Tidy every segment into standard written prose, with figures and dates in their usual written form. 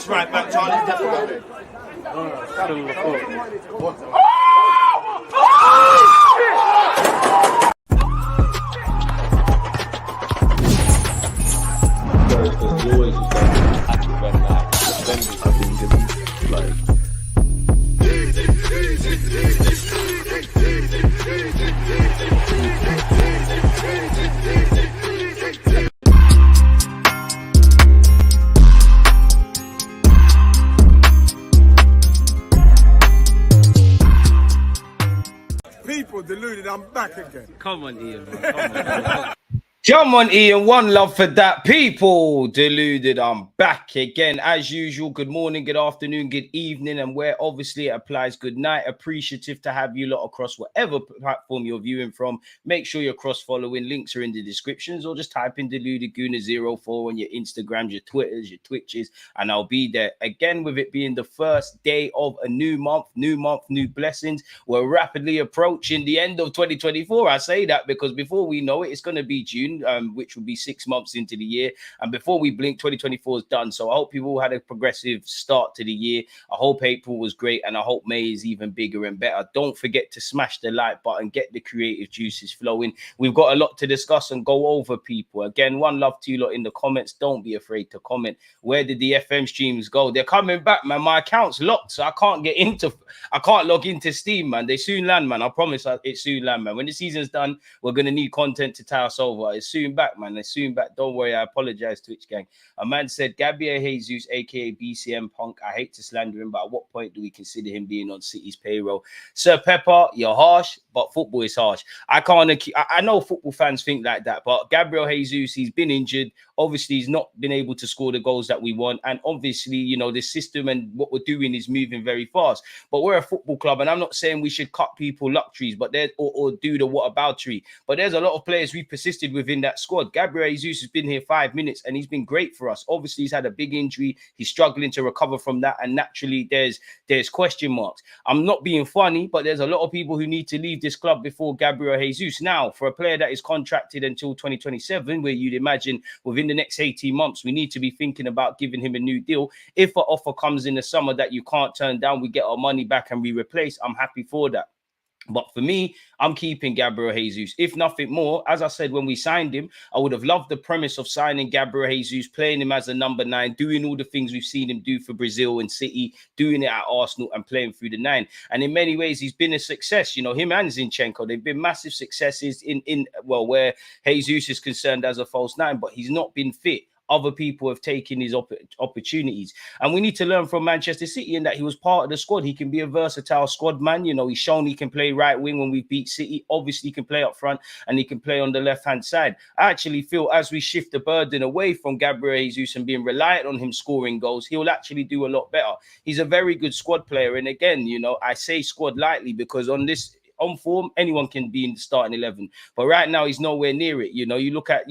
That's right back, Charlie. That's right. People deluded, I'm back again. Come on, Ian, man. Come on. Come on, Ian. One love for that. People deluded. I'm back again. As usual, good morning, good afternoon, good evening, and where obviously it applies, good night. Appreciative to have you lot across whatever platform you're viewing from. Make sure you're cross-following. Links are in the descriptions, or just type in Deluded Gooner 04 on your Instagrams, your Twitters, your Twitches, and I'll be there. Again, with it being the first day of a new month, new blessings. We're rapidly approaching the end of 2024. I say that because before we know it, it's going to be June. Which will be 6 months into the year, and before we blink, 2024 is done. So I hope you all had a progressive start to the year. I hope April was great, and I hope May is even bigger and better. Don't forget to smash the like button, get the creative juices flowing. We've got a lot to discuss and go over, people. Again, one love to you lot in the comments. Don't be afraid to comment. Where did the FM streams go? They're coming back, man. My account's locked, so I can't log into Steam, man. They soon land, man. I promise it soon land, man. When the season's done, we're gonna need content to tie us over. It's soon back, man. They're soon back. Don't worry. I apologize, Twitch gang. A man said, Gabriel Jesus, aka BCM Punk. I hate to slander him, but at what point do we consider him being on City's payroll? Sir Pepper, you're harsh, but football is harsh. I know football fans think like that, but Gabriel Jesus, he's been injured. Obviously, he's not been able to score the goals that we want. And obviously, you know, the system and what we're doing is moving very fast. But we're a football club, and I'm not saying we should cut people luxuries, but or do the whataboutery. But there's a lot of players we persisted with in that squad. Gabriel Jesus has been here 5 minutes, and he's been great for us. Obviously, he's had a big injury. He's struggling to recover from that, and naturally, there's question marks. I'm not being funny, but there's a lot of people who need to leave this club before Gabriel Jesus. Now, for a player that is contracted until 2027, where you'd imagine within the next 18 months, we need to be thinking about giving him a new deal. If an offer comes in the summer that you can't turn down, we get our money back and we replace. I'm happy for that. But for me, I'm keeping Gabriel Jesus. If nothing more, as I said, when we signed him, I would have loved the premise of signing Gabriel Jesus, playing him as a number 9, doing all the things we've seen him do for Brazil and City, doing it at Arsenal and playing through the 9. And in many ways, he's been a success. You know, him and Zinchenko, they've been massive successes where Jesus is concerned as a false 9, but he's not been fit. Other people have taken his opportunities. And we need to learn from Manchester City in that he was part of the squad. He can be a versatile squad man. You know, he's shown he can play right wing when we beat City. Obviously, he can play up front and he can play on the left-hand side. I actually feel as we shift the burden away from Gabriel Jesus and being reliant on him scoring goals, he'll actually do a lot better. He's a very good squad player. And again, you know, I say squad lightly because on form, anyone can be in the starting 11, but right now he's nowhere near it. You know, you look at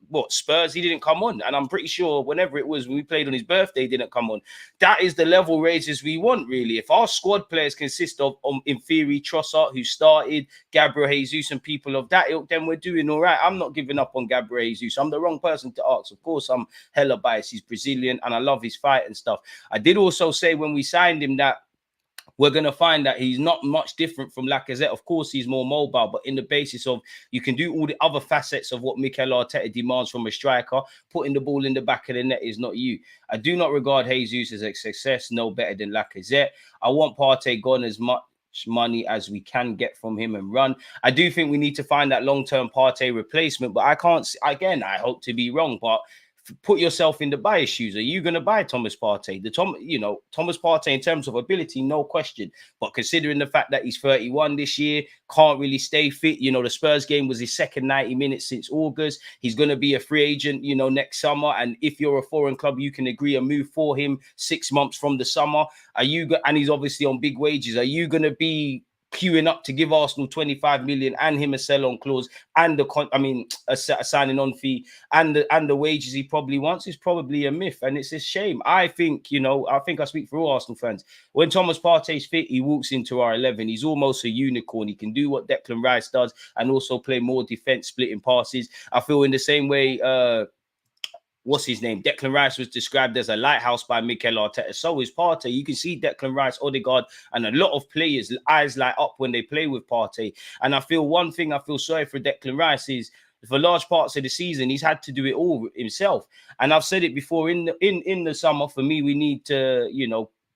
what Spurs, he didn't come on, and I'm pretty sure whenever it was when we played on his birthday, he didn't come on. That is the level raises we want, really. If our squad players consist of, in theory, Trossard, who started, Gabriel Jesus, and people of that ilk, then we're doing all right. I'm not giving up on Gabriel Jesus. I'm the wrong person to ask. Of course, I'm hella biased. He's Brazilian, and I love his fight and stuff. I did also say when we signed him that we're going to find that he's not much different from Lacazette. Of course, he's more mobile, but in the basis of you can do all the other facets of what Mikel Arteta demands from a striker. Putting the ball in the back of the net is not you. I do not regard Jesus as a success, no better than Lacazette. I want Partey gone as much money as we can get from him and run. I do think we need to find that long-term Partey replacement, but I can't, again, I hope to be wrong, but put yourself in the buyer's shoes. Are you going to buy Thomas Partey? Thomas Partey in terms of ability, no question. But considering the fact that he's 31 this year, can't really stay fit. You know, the Spurs game was his second 90 minutes since August. He's going to be a free agent, you know, next summer. And if you're a foreign club, you can agree a move for him 6 months from the summer. And he's obviously on big wages. Are you going to be queuing up to give Arsenal 25 million and him a sell-on clause and a signing on fee and the wages he probably wants? Is probably a myth, and it's a shame. I think I speak for all Arsenal fans. When Thomas Partey's fit, he walks into our 11. He's almost a unicorn. He can do what Declan Rice does and also play more defense, splitting passes. I feel in the same way what's his name? Declan Rice was described as a lighthouse by Mikel Arteta. So is Partey. You can see Declan Rice, Odegaard, and a lot of players' eyes light up when they play with Partey. And I feel one thing I feel sorry for Declan Rice is for large parts of the season, he's had to do it all himself. And I've said it before, in the summer, for me, we need to,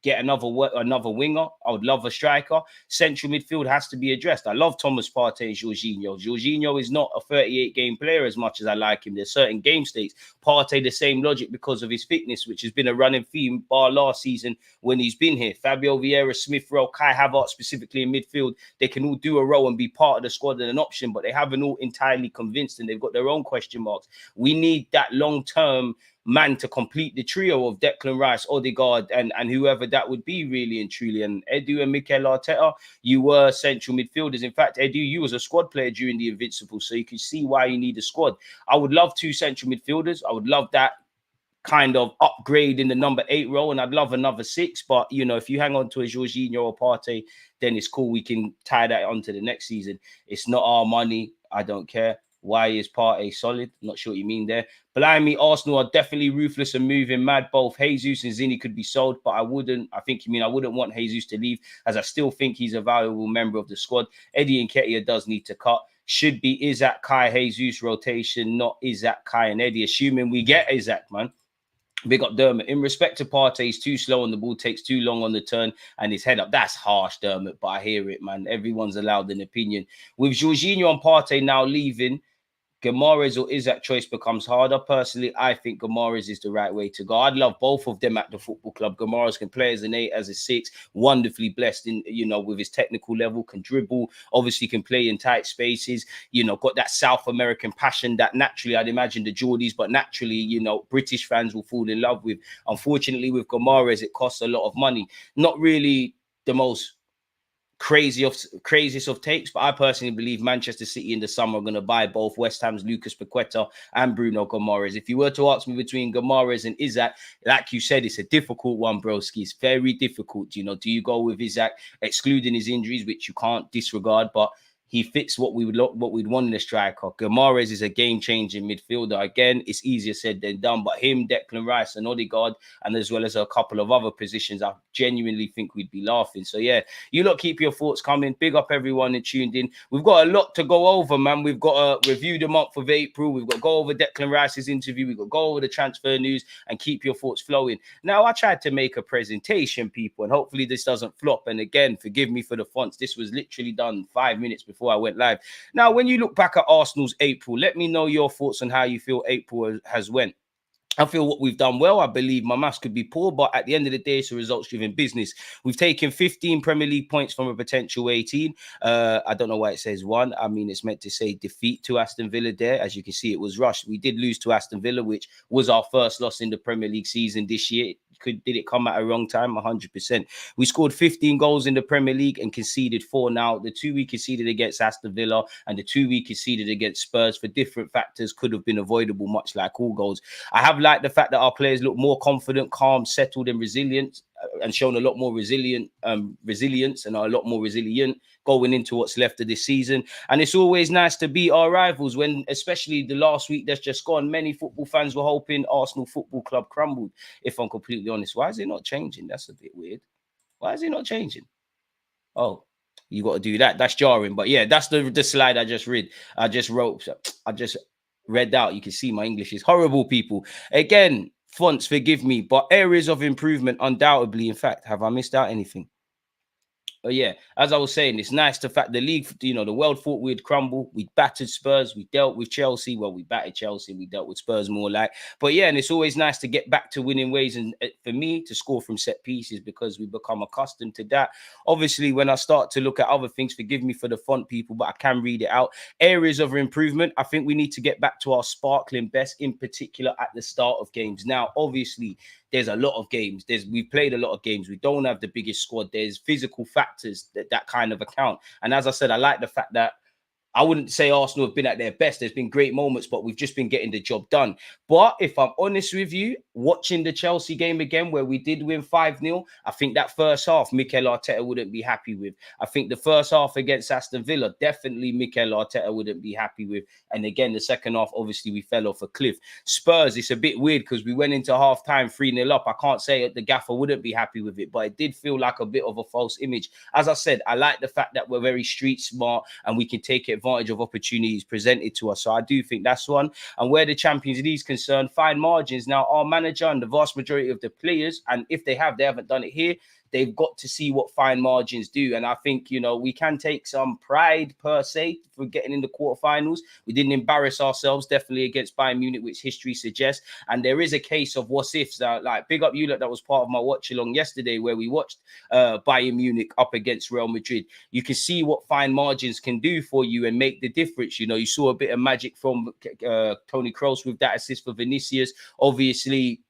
get another winger. I would love a striker. Central midfield has to be addressed. I love Thomas Partey and Jorginho. Jorginho is not a 38-game player as much as I like him. There's certain game states. Partey, the same logic because of his fitness, which has been a running theme bar last season when he's been here. Fabio Vieira, Smith Rowe, Kai Havertz, specifically in midfield, they can all do a role and be part of the squad and an option, but they haven't all entirely convinced and they've got their own question marks. We need that long-term man to complete the trio of Declan Rice, Odegaard, and whoever that would be, really and truly. And Edu and Mikel Arteta, you were central midfielders. In fact, Edu, you was a squad player during the Invincibles, so you can see why you need a squad. I would love 2 central midfielders. I would love that kind of upgrade in the number 8 role, and I'd love another 6. But, if you hang on to a Jorginho or Partey, then it's cool. We can tie that on to the next season. It's not our money. I don't care. Why is Partey solid? Not sure what you mean there. Blimey, Arsenal are definitely ruthless and moving mad. Both Jesus and Zini could be sold, but I wouldn't want Jesus to leave, as I still think he's a valuable member of the squad. Eddie Nketiah does need to cut. Should be Isaac, Kai, Jesus rotation, not Isaac, Kai, and Eddie. Assuming we get Isaac, man. Big up Dermot. In respect to Partey, he's too slow on the ball, takes too long on the turn, and his head up. That's harsh, Dermot, but I hear it, man. Everyone's allowed an opinion. With Jorginho and Partey now leaving, Gamarez or Isaac choice becomes harder. Personally, I think Gamarez is the right way to go. I'd love both of them at the football club. Gamarez can play as an 8, as a 6, wonderfully blessed in, with his technical level, can dribble, obviously can play in tight spaces, got that South American passion that naturally, I'd imagine the Geordies, but naturally, British fans will fall in love with. Unfortunately, with Gamarez, it costs a lot of money. Not really the most craziest of takes, but I personally believe Manchester City in the summer are going to buy both West Ham's Lucas Paqueta and Bruno Gamarez. If you were to ask me between Gamarez and Isaac, like you said, it's a difficult one, broski. It's very difficult. Do you go with Isaac, excluding his injuries, which you can't disregard, but he fits what we'd want in a striker. Gamarez is a game-changing midfielder. Again, it's easier said than done, but him, Declan Rice, and Odegaard, and as well as a couple of other positions, I genuinely think we'd be laughing. So yeah, you lot keep your thoughts coming. Big up everyone and tuned in. We've got a lot to go over, man. We've got to review the month of April. We've got to go over Declan Rice's interview. We've got to go over the transfer news and keep your thoughts flowing. Now, I tried to make a presentation, people, and hopefully this doesn't flop. And again, forgive me for the fonts. This was literally done 5 minutes before I went live. Now, when you look back at Arsenal's April, let me know your thoughts on how you feel April has went. I feel what we've done well. I believe my maths could be poor, but at the end of the day, it's a results-driven business. We've taken 15 Premier League points from a potential 18. I don't know why it says 1. I mean, it's meant to say defeat to Aston Villa there. As you can see, it was rushed. We did lose to Aston Villa, which was our first loss in the Premier League season this year. Did it come at a wrong time? 100%. We scored 15 goals in the Premier League and conceded 4 now. The 2 we conceded against Aston Villa and the 2 we conceded against Spurs for different factors could have been avoidable, much like all goals. I have liked the fact that our players look more confident, calm, settled, and resilient, and shown a lot more resilience and are a lot more resilient going into what's left of this season. And it's always nice to beat our rivals when, especially the last week that's just gone, many football fans were hoping Arsenal Football Club crumbled, if I'm completely honest. Why is it not changing? That's a bit weird. Why is it not changing? Oh, you got to do that. That's jarring. But yeah, that's the slide I just read. I just read out. You can see my English is horrible, people. Again, fonts, forgive me, but areas of improvement, undoubtedly. In fact, have I missed out anything? But yeah, as I was saying, it's nice the fact the league, the world thought we'd crumble. We battered Spurs. We dealt with Chelsea. Well, we battered Chelsea. We dealt with Spurs more like. But yeah, and it's always nice to get back to winning ways. And for me, to score from set pieces because we become accustomed to that. Obviously, when I start to look at other things, forgive me for the font, people, but I can read it out. Areas of improvement. I think we need to get back to our sparkling best, in particular at the start of games. Now, obviously, there's a lot of games. We've played a lot of games. We don't have the biggest squad. There's physical factors that kind of account. And as I said, I like the fact that I wouldn't say Arsenal have been at their best. There's been great moments, but we've just been getting the job done. But if I'm honest with you, watching the Chelsea game again, where we did win 5-0, I think that first half, Mikel Arteta wouldn't be happy with. I think the first half against Aston Villa, definitely Mikel Arteta wouldn't be happy with. And again, the second half, obviously, we fell off a cliff. Spurs, it's a bit weird because we went into half-time 3-0 up. I can't say that the gaffer wouldn't be happy with it, but it did feel like a bit of a false image. As I said, I like the fact that we're very street smart and we can take advantage of opportunities presented to us. So I do think that's one. And where the Champions League is concerned, fine margins. Now, our manager and the vast majority of the players, and if they haven't done it here, they've got to see what fine margins do. And I think, you know, we can take some pride per se for getting in the quarterfinals. We didn't embarrass ourselves, definitely against Bayern Munich, which history suggests. And there is a case of what ifs. Like, big up you lot, that was part of my watch along yesterday where we watched Bayern Munich up against Real Madrid. You can see what fine margins can do for you and make the difference. You know, you saw a bit of magic from Toni Kroos with that assist for Vinicius. Obviously,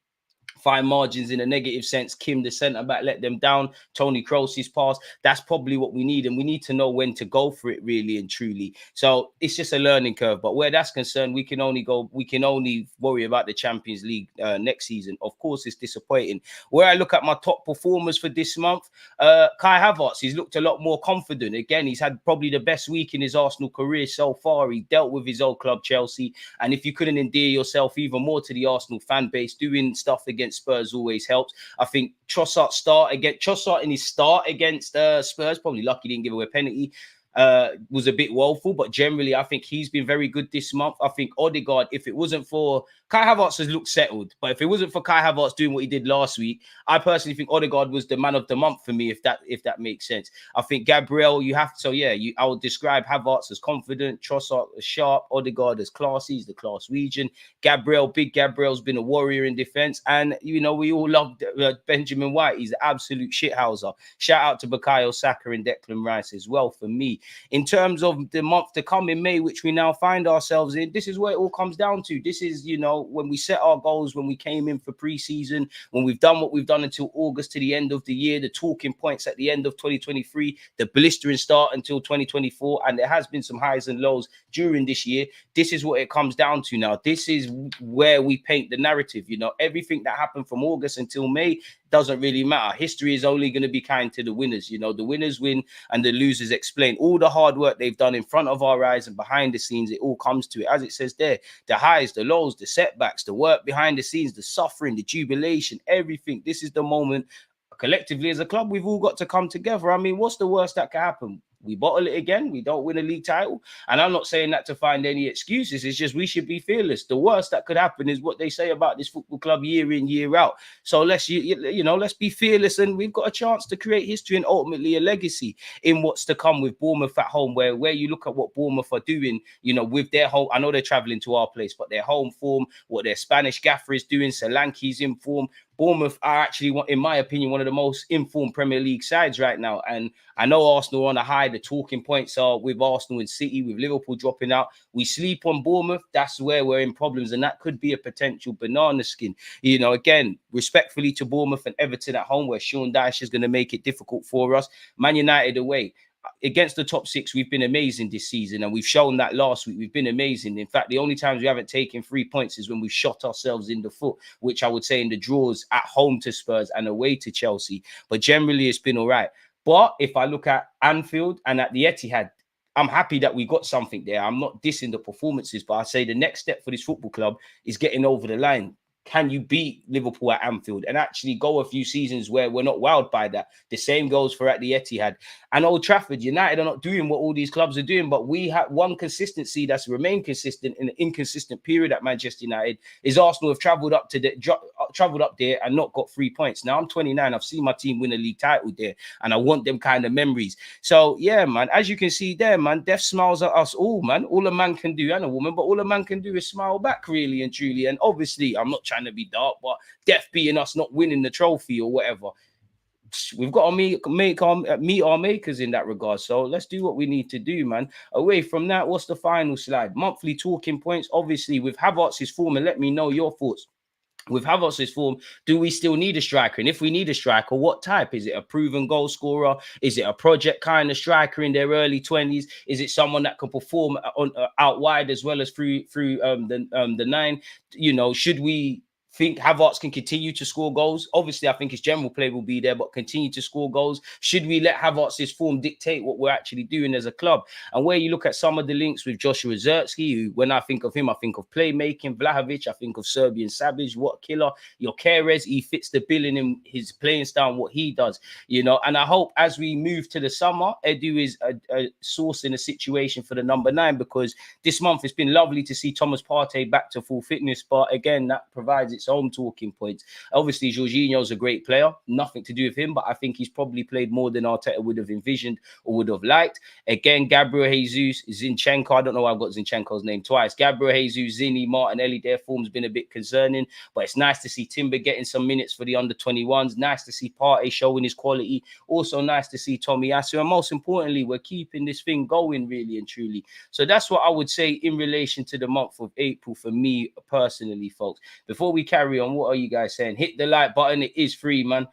fine margins in a negative sense. Kim, the centre-back, let them down. Toni Kroos's pass. That's probably what we need. And we need to know when to go for it, really and truly. So it's just a learning curve. But where that's concerned, we can only worry about the Champions League next season. Of course, it's disappointing. Where I look at my top performers for this month, Kai Havertz, he's looked a lot more confident. Again, he's had probably the best week in his Arsenal career so far. He dealt with his old club, Chelsea. And if you couldn't endear yourself even more to the Arsenal fan base, doing stuff against Spurs always helps. I think Trossard in his start against Spurs, probably lucky he didn't give away a penalty, was a bit woeful, but generally I think he's been very good this month. I think Odegaard, if it wasn't for Kai Havertz, has looked settled, but if it wasn't for Kai Havertz doing what he did last week, I personally think Odegaard was the man of the month for me, if that makes sense. I think Gabriel, I would describe Havertz as confident, Trossard as sharp, Odegaard as classy, he's the class region. Big Gabriel's been a warrior in defense, and you know we all love Benjamin White. He's an absolute shithouser. Shout out to Bukayo Saka and Declan Rice as well for me. In terms of the month to come in May, which we now find ourselves in, this is where it all comes down to. This is, you know, when we set our goals, when we came in for pre-season, when we've done what we've done until August to the end of the year, the talking points at the end of 2023, the blistering start until 2024, and there has been some highs and lows during this year. This is what it comes down to now. This is where we paint the narrative. You know, everything that happened from August until May doesn't really matter. History is only going to be kind to the winners. You know, the winners win and the losers explain. All the hard work they've done in front of our eyes and behind the scenes, it all comes to it. As it says there, the highs, the lows, the setbacks, the work behind the scenes, the suffering, the jubilation, everything. This is the moment collectively as a club we've all got to come together. I mean, what's the worst that can happen? We bottle it again. We don't win a league title. And I'm not saying that to find any excuses. It's just we should be fearless. The worst that could happen is what they say about this football club year in, year out. So let's be fearless, and we've got a chance to create history and ultimately a legacy in what's to come with Bournemouth at home, where you look at what Bournemouth are doing, you know, with their home. I know they're traveling to our place, but their home form, what their Spanish gaffer is doing, Solanke's in form. Bournemouth are actually, in my opinion, one of the most informed Premier League sides right now. And I know Arsenal are on a high. The talking points are with Arsenal and City, with Liverpool dropping out. We sleep on Bournemouth. That's where we're in problems. And that could be a potential banana skin. You know, again, respectfully to Bournemouth and Everton at home, where Sean Dyche is going to make it difficult for us. Man United away. Against the top six, we've been amazing this season, and we've shown that last week. We've been amazing. In fact, the only times we haven't taken 3 points is when we've shot ourselves in the foot, which I would say in the draws at home to Spurs and away to Chelsea. But generally, it's been all right. But if I look at Anfield and at the Etihad, I'm happy that we got something there. I'm not dissing the performances, but I say the next step for this football club is getting over the line. Can you beat Liverpool at Anfield and actually go a few seasons where we're not wowed by that? The same goes for at the Etihad. And Old Trafford, United are not doing what all these clubs are doing, but we have one consistency that's remained consistent in an inconsistent period at Manchester United is Arsenal have travelled up there and not got 3 points. Now I'm 29. I've seen my team win a league title there, and I want them kind of memories. So yeah, man, as you can see there, man, death smiles at us all, man. All a man can do, and a woman, but all a man can do is smile back, really and truly. And obviously, I'm not trying to be dark, but death being us not winning the trophy or whatever, we've got to meet our makers in that regard. So let's do what we need to do, man. Away from that, what's the final slide? Monthly talking points, obviously with Havertz's form, and let me know your thoughts. With Havertz's form, do we still need a striker? And if we need a striker, what type? Is it a proven goal scorer? Is it a project kind of striker in their early 20s? Is it someone that can perform on out wide as well as through the nine? You know, should we think Havertz can continue to score goals? Obviously, I think his general play will be there, but continue to score goals. Should we let Havertz's form dictate what we're actually doing as a club? And where you look at some of the links with Joshua Zirkzee, who, when I think of him, I think of playmaking. Vlahovic, I think of Serbian Savage. What a killer. Jokeres, he fits the bill in his playing style, what he does, you know. And I hope as we move to the summer, Edu is a source in a situation for the number 9, because this month it's been lovely to see Thomas Partey back to full fitness. But again, that provides its own talking points. Obviously, Jorginho's a great player, nothing to do with him, but I think he's probably played more than Arteta would have envisioned or would have liked. Again, Gabriel Jesus, Zinchenko, I don't know why I've got Zinchenko's name twice. Gabriel Jesus, Zini, Martinelli, their form's been a bit concerning, but it's nice to see Timber getting some minutes for the under-21s. Nice to see Partey showing his quality. Also nice to see Tomiyasu. And most importantly, we're keeping this thing going really and truly. So that's what I would say in relation to the month of April for me personally, folks. Before we carry on, what are you guys saying? Hit the like button. It is free, man.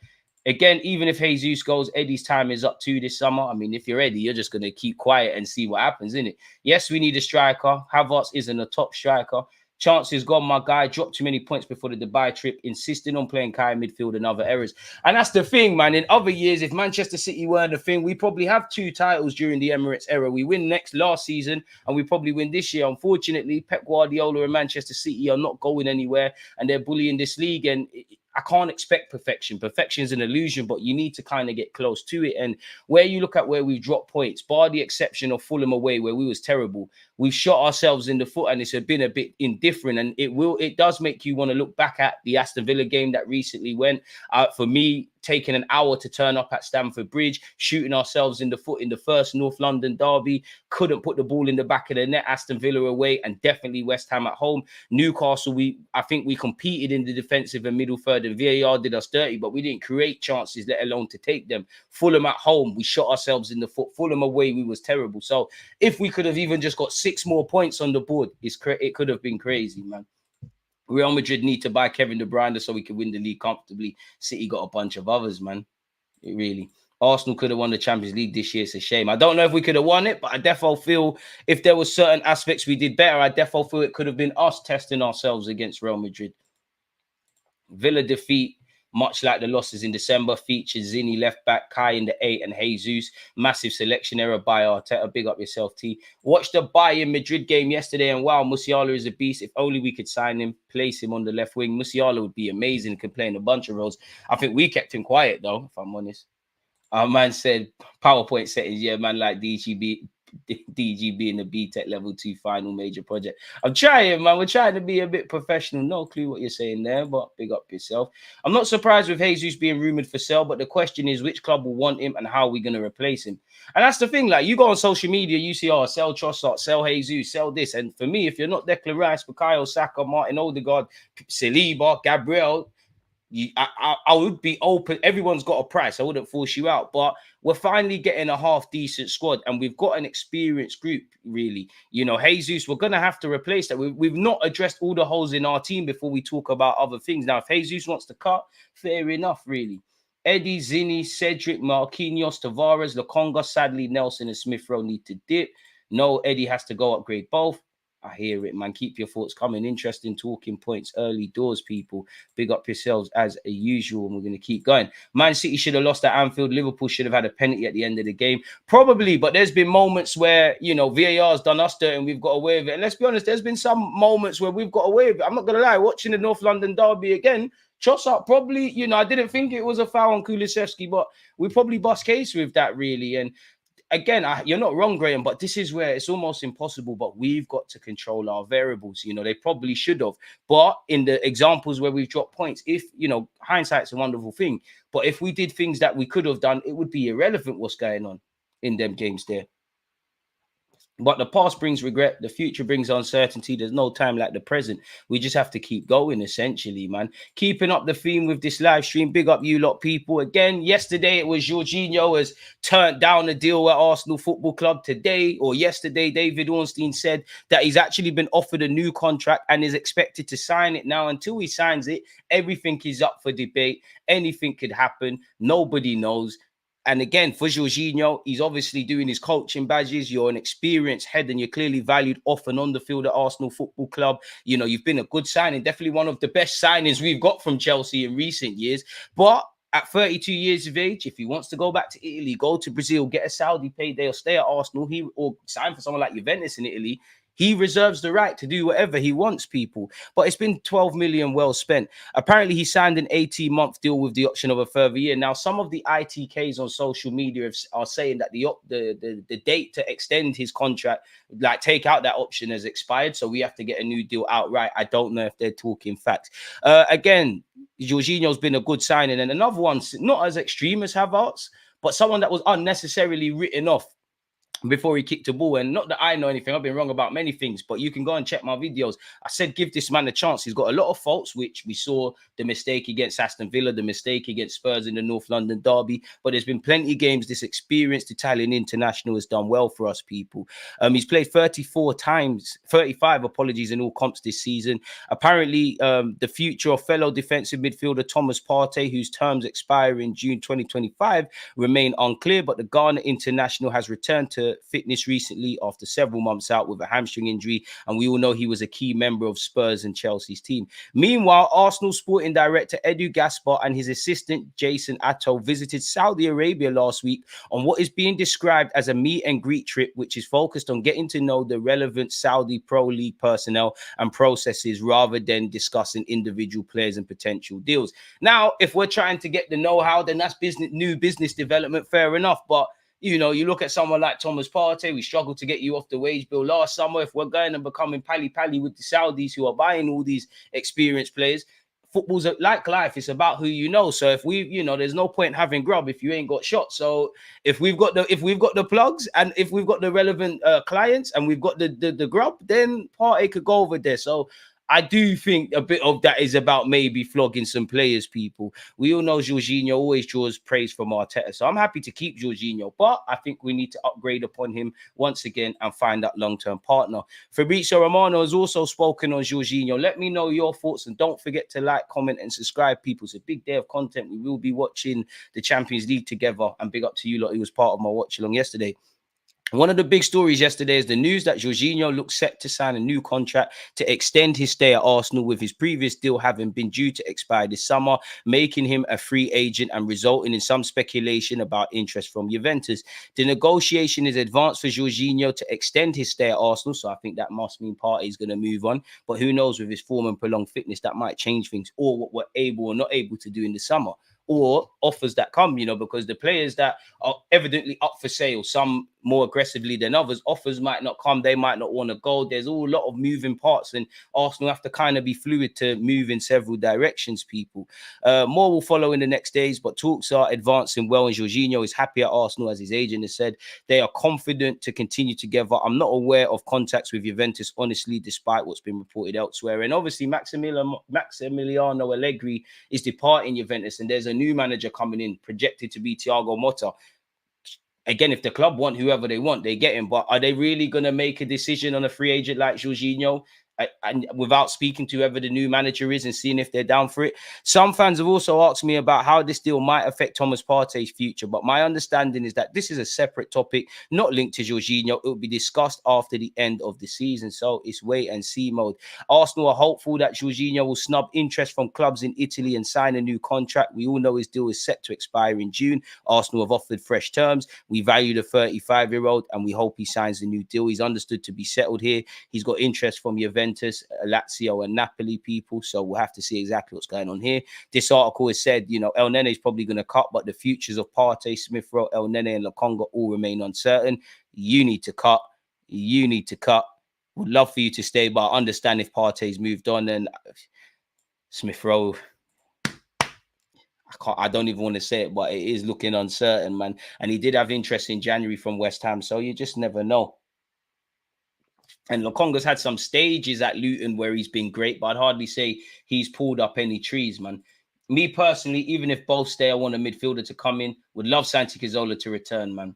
Again, even if Jesus goes, Eddie's time is up too this summer. I mean, if you're Eddie, you're just going to keep quiet and see what happens, innit? Yes, we need a striker. Havertz isn't a top striker. Chances gone, my guy. Dropped too many points before the Dubai trip, insisting on playing Kai midfield and other errors. And that's the thing, man. In other years, if Manchester City weren't a thing, we probably have 2 titles during the Emirates era. We win last season, and we probably win this year. Unfortunately, Pep Guardiola and Manchester City are not going anywhere, and they're bullying this league. And I can't expect perfection. Perfection is an illusion, but you need to kind of get close to it. And where you look at where we've dropped points, bar the exception of Fulham away, where we was terrible, we've shot ourselves in the foot, and it's been a bit indifferent. And it does make you want to look back at the Aston Villa game that recently went. For me, taking an hour to turn up at Stamford Bridge, shooting ourselves in the foot in the first North London derby, couldn't put the ball in the back of the net. Aston Villa away, and definitely West Ham at home. Newcastle, I think we competed in the defensive and middle third, and VAR did us dirty, but we didn't create chances, let alone to take them. Fulham at home, we shot ourselves in the foot. Fulham away, we was terrible. So if we could have even just got 6 more points on the board, it could have been crazy, man. Real Madrid need to buy Kevin De Bruyne so we can win the league comfortably. City got a bunch of others, man. Really. Arsenal could have won the Champions League this year. It's a shame. I don't know if we could have won it, but I definitely feel if there were certain aspects we did better, I definitely feel it could have been us testing ourselves against Real Madrid. Villa defeat, much like the losses in December, features Zini left back, Kai in the 8, and Jesus. Massive selection error by Arteta. Big up yourself, T. Watched the Bayern Madrid game yesterday, and wow, Musiala is a beast. If only we could sign him, place him on the left wing. Musiala would be amazing, can play in a bunch of roles. I think we kept him quiet, though, if I'm honest. Our man said PowerPoint settings, yeah, man, like DGB in the BTEC level 2 final major project. I'm trying, man. We're trying to be a bit professional. No clue what you're saying there, but big up yourself. I'm not surprised with Jesus being rumored for sale, but the question is which club will want him and how are we going to replace him? And that's the thing. Like, you go on social media, you see, oh, sell Trossard, sell Jesus, sell this. And for me, if you're not Declan Rice, Bukayo Saka, Martin Odegaard, Saliba, Gabriel, I would be open. Everyone's got a price. I wouldn't force you out, but we're finally getting a half decent squad, and we've got an experienced group. Really, you know, Jesus, we're gonna have to replace that. We've not addressed all the holes in our team before we talk about other things. Now, if Jesus wants to cut, fair enough. Really, Eddie, Zini, Cedric, Marquinhos, Tavares, Lokonga. Sadly, Nelson and Smith Rowe need to dip. No, Eddie has to go upgrade both. I hear it, man. Keep your thoughts coming. Interesting talking points early doors, people. Big up yourselves as usual, and we're going to keep going. Man City should have lost at Anfield. Liverpool should have had a penalty at the end of the game. Probably, but there's been moments where, you know, VAR's done us dirt and we've got away with it. And let's be honest, there's been some moments where we've got away with it. I'm not going to lie. Watching the North London derby again, Trossard probably, you know, I didn't think it was a foul on Kulusevski, but we probably bust case with that, really. And again, you're not wrong, Graham, but this is where it's almost impossible, but we've got to control our variables. You know, they probably should have. But in the examples where we've dropped points, if, you know, hindsight's a wonderful thing. But if we did things that we could have done, it would be irrelevant what's going on in them games there. But the past brings regret, the future brings uncertainty. There's no time like the present. We just have to keep going, essentially, man. Keeping up the theme with this live stream. Big up you lot, people. Again, yesterday it was Jorginho has turned down a deal at Arsenal Football Club. Today or yesterday, David Ornstein said that he's actually been offered a new contract and is expected to sign it now. Until he signs it, everything is up for debate. Anything could happen. Nobody knows. And again, for Jorginho, he's obviously doing his coaching badges. You're an experienced head and you're clearly valued off and on the field at Arsenal Football Club. You know, you've been a good signing, definitely one of the best signings we've got from Chelsea in recent years. But at 32 years of age, if he wants to go back to Italy, go to Brazil, get a Saudi payday or stay at Arsenal, or sign for someone like Juventus in Italy, he reserves the right to do whatever he wants, people. But it's been 12 million well spent. Apparently, he signed an 18-month deal with the option of a further year. Now, some of the ITKs on social media are saying that the date to extend his contract, like take out that option, has expired. So we have to get a new deal outright. I don't know if they're talking facts. Again, Jorginho's been a good signing. And another one, not as extreme as Havertz, but someone that was unnecessarily written off before he kicked the ball. And not that I know anything, I've been wrong about many things, but you can go and check my videos. I said give this man a chance. He's got a lot of faults, which we saw the mistake against Aston Villa, the mistake against Spurs in the North London derby, but there's been plenty of games this experienced Italian international has done well for us, people. He's played 35 apologies in all comps this season. Apparently, the future of fellow defensive midfielder Thomas Partey, whose terms expire in June 2025, remain unclear, but the Ghana international has returned to fitness recently after several months out with a hamstring injury, and we all know he was a key member of Spurs and Chelsea's team. Meanwhile, Arsenal sporting director Edu Gaspar and his assistant Jason Atto visited Saudi Arabia last week on what is being described as a meet and greet trip, which is focused on getting to know the relevant Saudi Pro League personnel and processes rather than discussing individual players and potential deals. Now, if we're trying to get the know-how, then that's new business development, fair enough. But you know, you look at someone like Thomas Partey, we struggled to get you off the wage bill last summer. If we're going and becoming pally-pally with the Saudis who are buying all these experienced players, football's like life. It's about who you know. So if we, you know, there's no point having grub if you ain't got shots. So if we've got the plugs and if we've got the relevant clients and we've got the grub, then Partey could go over there. So I do think a bit of that is about maybe flogging some players, people. We all know Jorginho always draws praise from Arteta, so I'm happy to keep Jorginho, but I think we need to upgrade upon him once again and find that long-term partner. Fabrizio Romano has also spoken on Jorginho. Let me know your thoughts, and don't forget to like, comment, and subscribe, people. It's a big day of content. We will be watching the Champions League together, and big up to you lot who was part of my watch-along yesterday. One of the big stories yesterday is the news that Jorginho looks set to sign a new contract to extend his stay at Arsenal, with his previous deal having been due to expire this summer, making him a free agent and resulting in some speculation about interest from Juventus. The negotiation is advanced for Jorginho to extend his stay at Arsenal, so I think that must mean Partey is going to move on. But who knows, with his form and prolonged fitness, that might change things, or what we're able or not able to do in the summer, or offers that come, you know, because the players that are evidently up for sale, some more aggressively than others, offers might not come, they might not want to go. There's all a lot of moving parts, and Arsenal have to kind of be fluid to move in several directions, people. More will follow in the next days, but talks are advancing well, and Jorginho is happy at Arsenal, as his agent has said. They are confident to continue together. I'm not aware of contacts with Juventus, honestly, despite what's been reported elsewhere. And obviously, Maximiliano Allegri is departing Juventus, and there's a new manager coming in, projected to be Thiago Motta. Again, if the club want whoever they want, they get him. But are they really going to make a decision on a free agent like Jorginho and without speaking to whoever the new manager is and seeing if they're down for it? Some fans have also asked me about how this deal might affect Thomas Partey's future, but my understanding is that this is a separate topic, not linked to Jorginho. It will be discussed after the end of the season, so it's wait and see mode. Arsenal are hopeful that Jorginho will snub interest from clubs in Italy and sign a new contract. We all know his deal is set to expire in June. Arsenal have offered fresh terms. We value the 35-year-old, and we hope he signs a new deal. He's understood to be settled here. He's got interest from Juventus, Lazio, and Napoli, people. So we'll have to see exactly what's going on here. This article has said, you know, El Nene is probably going to cut, but the futures of Partey, Smith Rowe, El Nene, and Lokonga all remain uncertain. You need to cut. You need to cut. Would love for you to stay, but I understand if Partey's moved on. And Smith Rowe, I don't even want to say it, but it is looking uncertain, man. And he did have interest in January from West Ham, so you just never know. And Lokonga's had some stages at Luton where he's been great, but I'd hardly say he's pulled up any trees, man. Me personally, even if both stay, I want a midfielder to come in. Would love Santi Cazorla to return, man.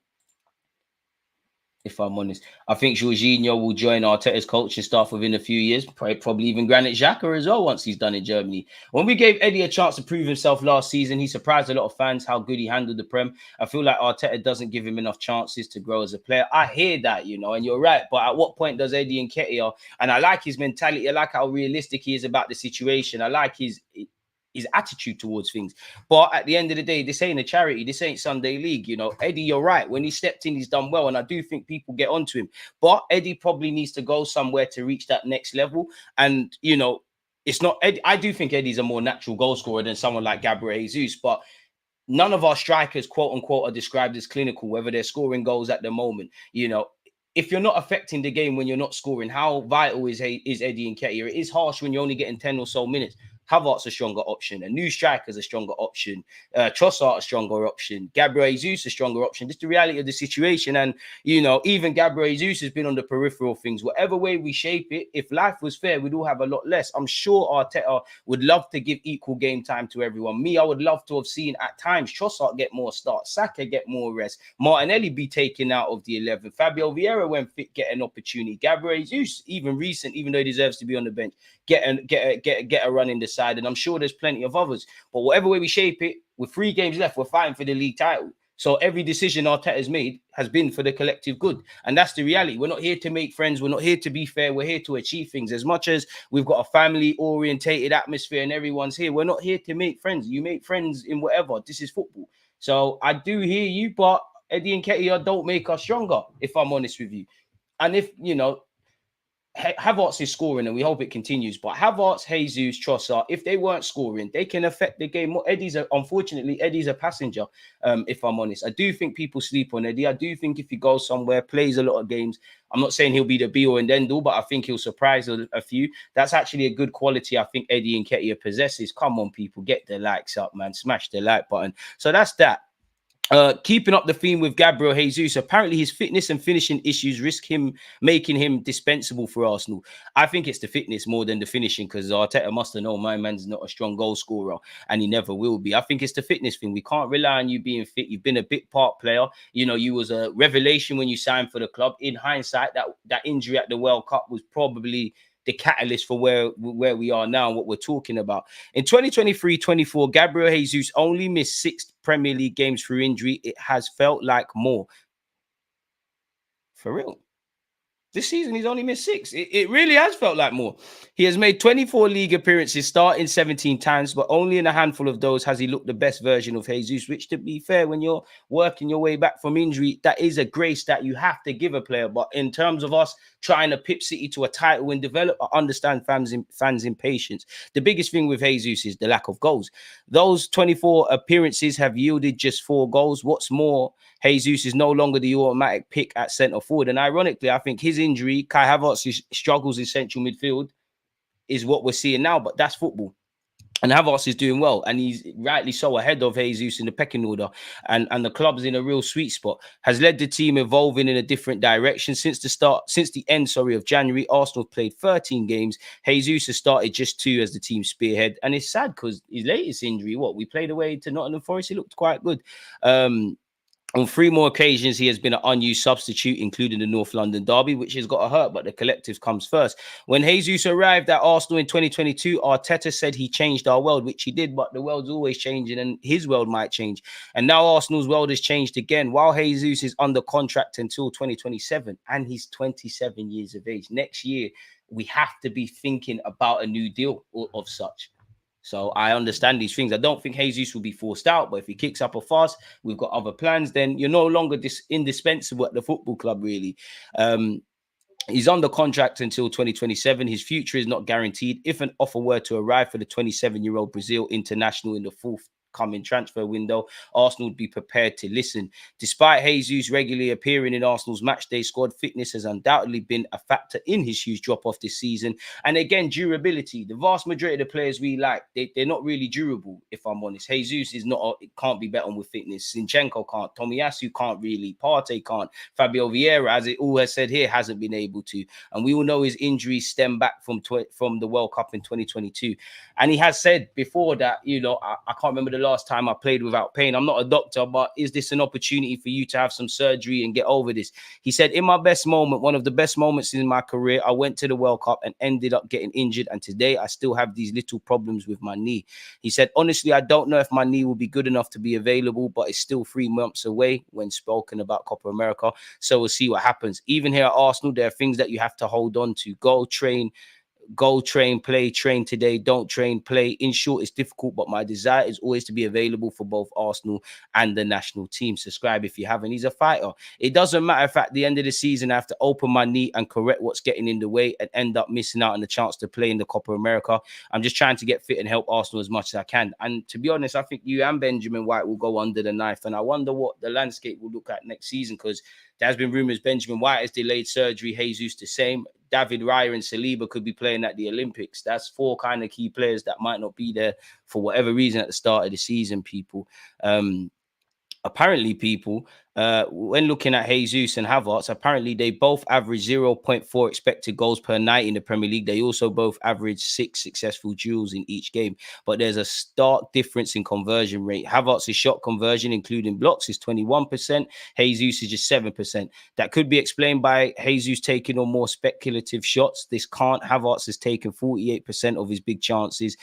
If I'm honest, I think Jorginho will join Arteta's coaching staff within a few years, probably even Granit Xhaka as well once he's done in Germany. When we gave Eddie a chance to prove himself last season, he surprised a lot of fans how good he handled the Prem. I feel like Arteta doesn't give him enough chances to grow as a player. I hear that, you know, and you're right. But at what point does Eddie Nketiah, and I like his mentality, I like how realistic he is about the situation. I like his attitude towards things. But at the end of the day, this ain't a charity. This ain't Sunday League. You know, Eddie, you're right. When he stepped in, he's done well. And I do think people get onto him. But Eddie probably needs to go somewhere to reach that next level. And, you know, it's not Eddie. I do think Eddie's a more natural goal scorer than someone like Gabriel Jesus. But none of our strikers, quote unquote, are described as clinical, whether they're scoring goals at the moment. You know, if you're not affecting the game when you're not scoring, how vital is Eddie Nketiah? It is harsh when you're only getting 10 or so minutes. Havertz a stronger option. A new striker's a stronger option. Trossard a stronger option. Gabriel Jesus a stronger option. Just the reality of the situation. And, you know, even Gabriel Jesus has been on the peripheral things. Whatever way we shape it, if life was fair, we'd all have a lot less. I'm sure Arteta would love to give equal game time to everyone. Me, I would love to have seen at times Trossard get more starts, Saka get more rest, Martinelli be taken out of the 11, Fabio Vieira when fit get an opportunity, Gabriel Jesus, even recent, even though he deserves to be on the bench, get a run in the side, and I'm sure there's plenty of others. But whatever way we shape it, with 3 games left, we're fighting for the league title. So every decision Arteta's made has been for the collective good. And that's the reality. We're not here to make friends. We're not here to be fair. We're here to achieve things. As much as we've got a family-orientated atmosphere and everyone's here, we're not here to make friends. You make friends in whatever. This is football. So I do hear you, but Eddie Nketiah don't make us stronger, if I'm honest with you. And if, you know, Havertz is scoring and we hope it continues, but Havertz, Jesus, Trossard, if they weren't scoring, they can affect the game more. Unfortunately, Eddie's a passenger, if I'm honest. I do think people sleep on Eddie. I do think if he goes somewhere, plays a lot of games, I'm not saying he'll be the be-all and end-all, but I think he'll surprise a few. That's actually a good quality I think Eddie Nketiah possesses. Come on, people, get the likes up, man. Smash the like button. So that's that. Keeping up the theme with Gabriel Jesus, apparently his fitness and finishing issues risk him making him dispensable for Arsenal. I think it's the fitness more than the finishing, because Arteta must have known my man's not a strong goal scorer and he never will be. I think it's the fitness thing. We can't rely on you being fit. You've been a big part player. You know, you was a revelation when you signed for the club. In hindsight, that injury at the World Cup was probably the catalyst for where we are now and what we're talking about. In 2023-24, Gabriel Jesus only missed 6 Premier League games through injury. It has felt like more. For real. This season, he's only missed 6. It really has felt like more. He has made 24 league appearances, starting 17 times, but only in a handful of those has he looked the best version of Jesus, which, to be fair, when you're working your way back from injury, that is a grace that you have to give a player. But in terms of us trying to pip City to a title and develop, I understand fans' impatience. The biggest thing with Jesus is the lack of goals. Those 24 appearances have yielded just 4 goals. What's more, Jesus is no longer the automatic pick at centre forward. And ironically, I think his injury, Kai Havertz's struggles in central midfield, is what we're seeing now. But that's football. And Havertz is doing well, and he's rightly so ahead of Jesus in the pecking order. And the club's in a real sweet spot. Has led the team evolving in a different direction since the end of January. Arsenal played 13 games. Jesus has started just 2 as the team spearhead, and it's sad because his latest injury, we played away to Nottingham Forest, he looked quite good. On 3 more occasions, he has been an unused substitute, including the North London derby, which has got to hurt, but the collective comes first. When Jesus arrived at Arsenal in 2022, Arteta said he changed our world, which he did, but the world's always changing and his world might change. And now Arsenal's world has changed again. While Jesus is under contract until 2027, and he's 27 years of age. Next year, we have to be thinking about a new deal of such. So I understand these things. I don't think Jesus will be forced out, but if he kicks up a fuss, we've got other plans, then you're no longer indispensable at the football club, really. He's under contract until 2027. His future is not guaranteed. If an offer were to arrive for the 27-year-old Brazil international in the upcoming transfer window, Arsenal would be prepared to listen. Despite Jesus regularly appearing in Arsenal's matchday squad, fitness has undoubtedly been a factor in his huge drop-off this season. And again, durability. The vast majority of the players we like, they're not really durable, if I'm honest. Jesus is not, it can't be bet on with fitness. Zinchenko can't. Tomiyasu can't really. Partey can't. Fabio Vieira, as it all has said here, hasn't been able to. And we all know his injuries stem back from the World Cup in 2022. And he has said before that, you know, I can't remember the last time I played without pain. I'm not a doctor, but is this an opportunity for you to have some surgery and get over this? He said, in my best moment, one of the best moments in my career, I went to the World Cup and ended up getting injured. And today I still have these little problems with my knee. He said, honestly, I don't know if my knee will be good enough to be available, but it's still 3 months away when spoken about Copa America. So we'll see what happens. Even here at Arsenal, there are things that you have to hold on to. Go train, play, train today, don't train, play. In short, it's difficult, but my desire is always to be available for both Arsenal and the national team. Subscribe if you haven't. He's a fighter. It doesn't matter if at the end of the season I have to open my knee and correct what's getting in the way and end up missing out on the chance to play in the Copa America. I'm just trying to get fit and help Arsenal as much as I can. And to be honest, I think you and Benjamin White will go under the knife. And I wonder what the landscape will look at next season, because there's been rumours Benjamin White has delayed surgery, Jesus the same. David Raya and Saliba could be playing at the Olympics. That's 4 kind of key players that might not be there for whatever reason at the start of the season, people. Apparently, people, when looking at Jesus and Havertz, apparently they both average 0.4 expected goals per night in the Premier League. They also both average 6 successful duels in each game. But there's a stark difference in conversion rate. Havertz's shot conversion, including blocks, is 21%. Jesus is just 7%. That could be explained by Jesus taking on more speculative shots. This can't. Havertz has taken 48% of his big chances.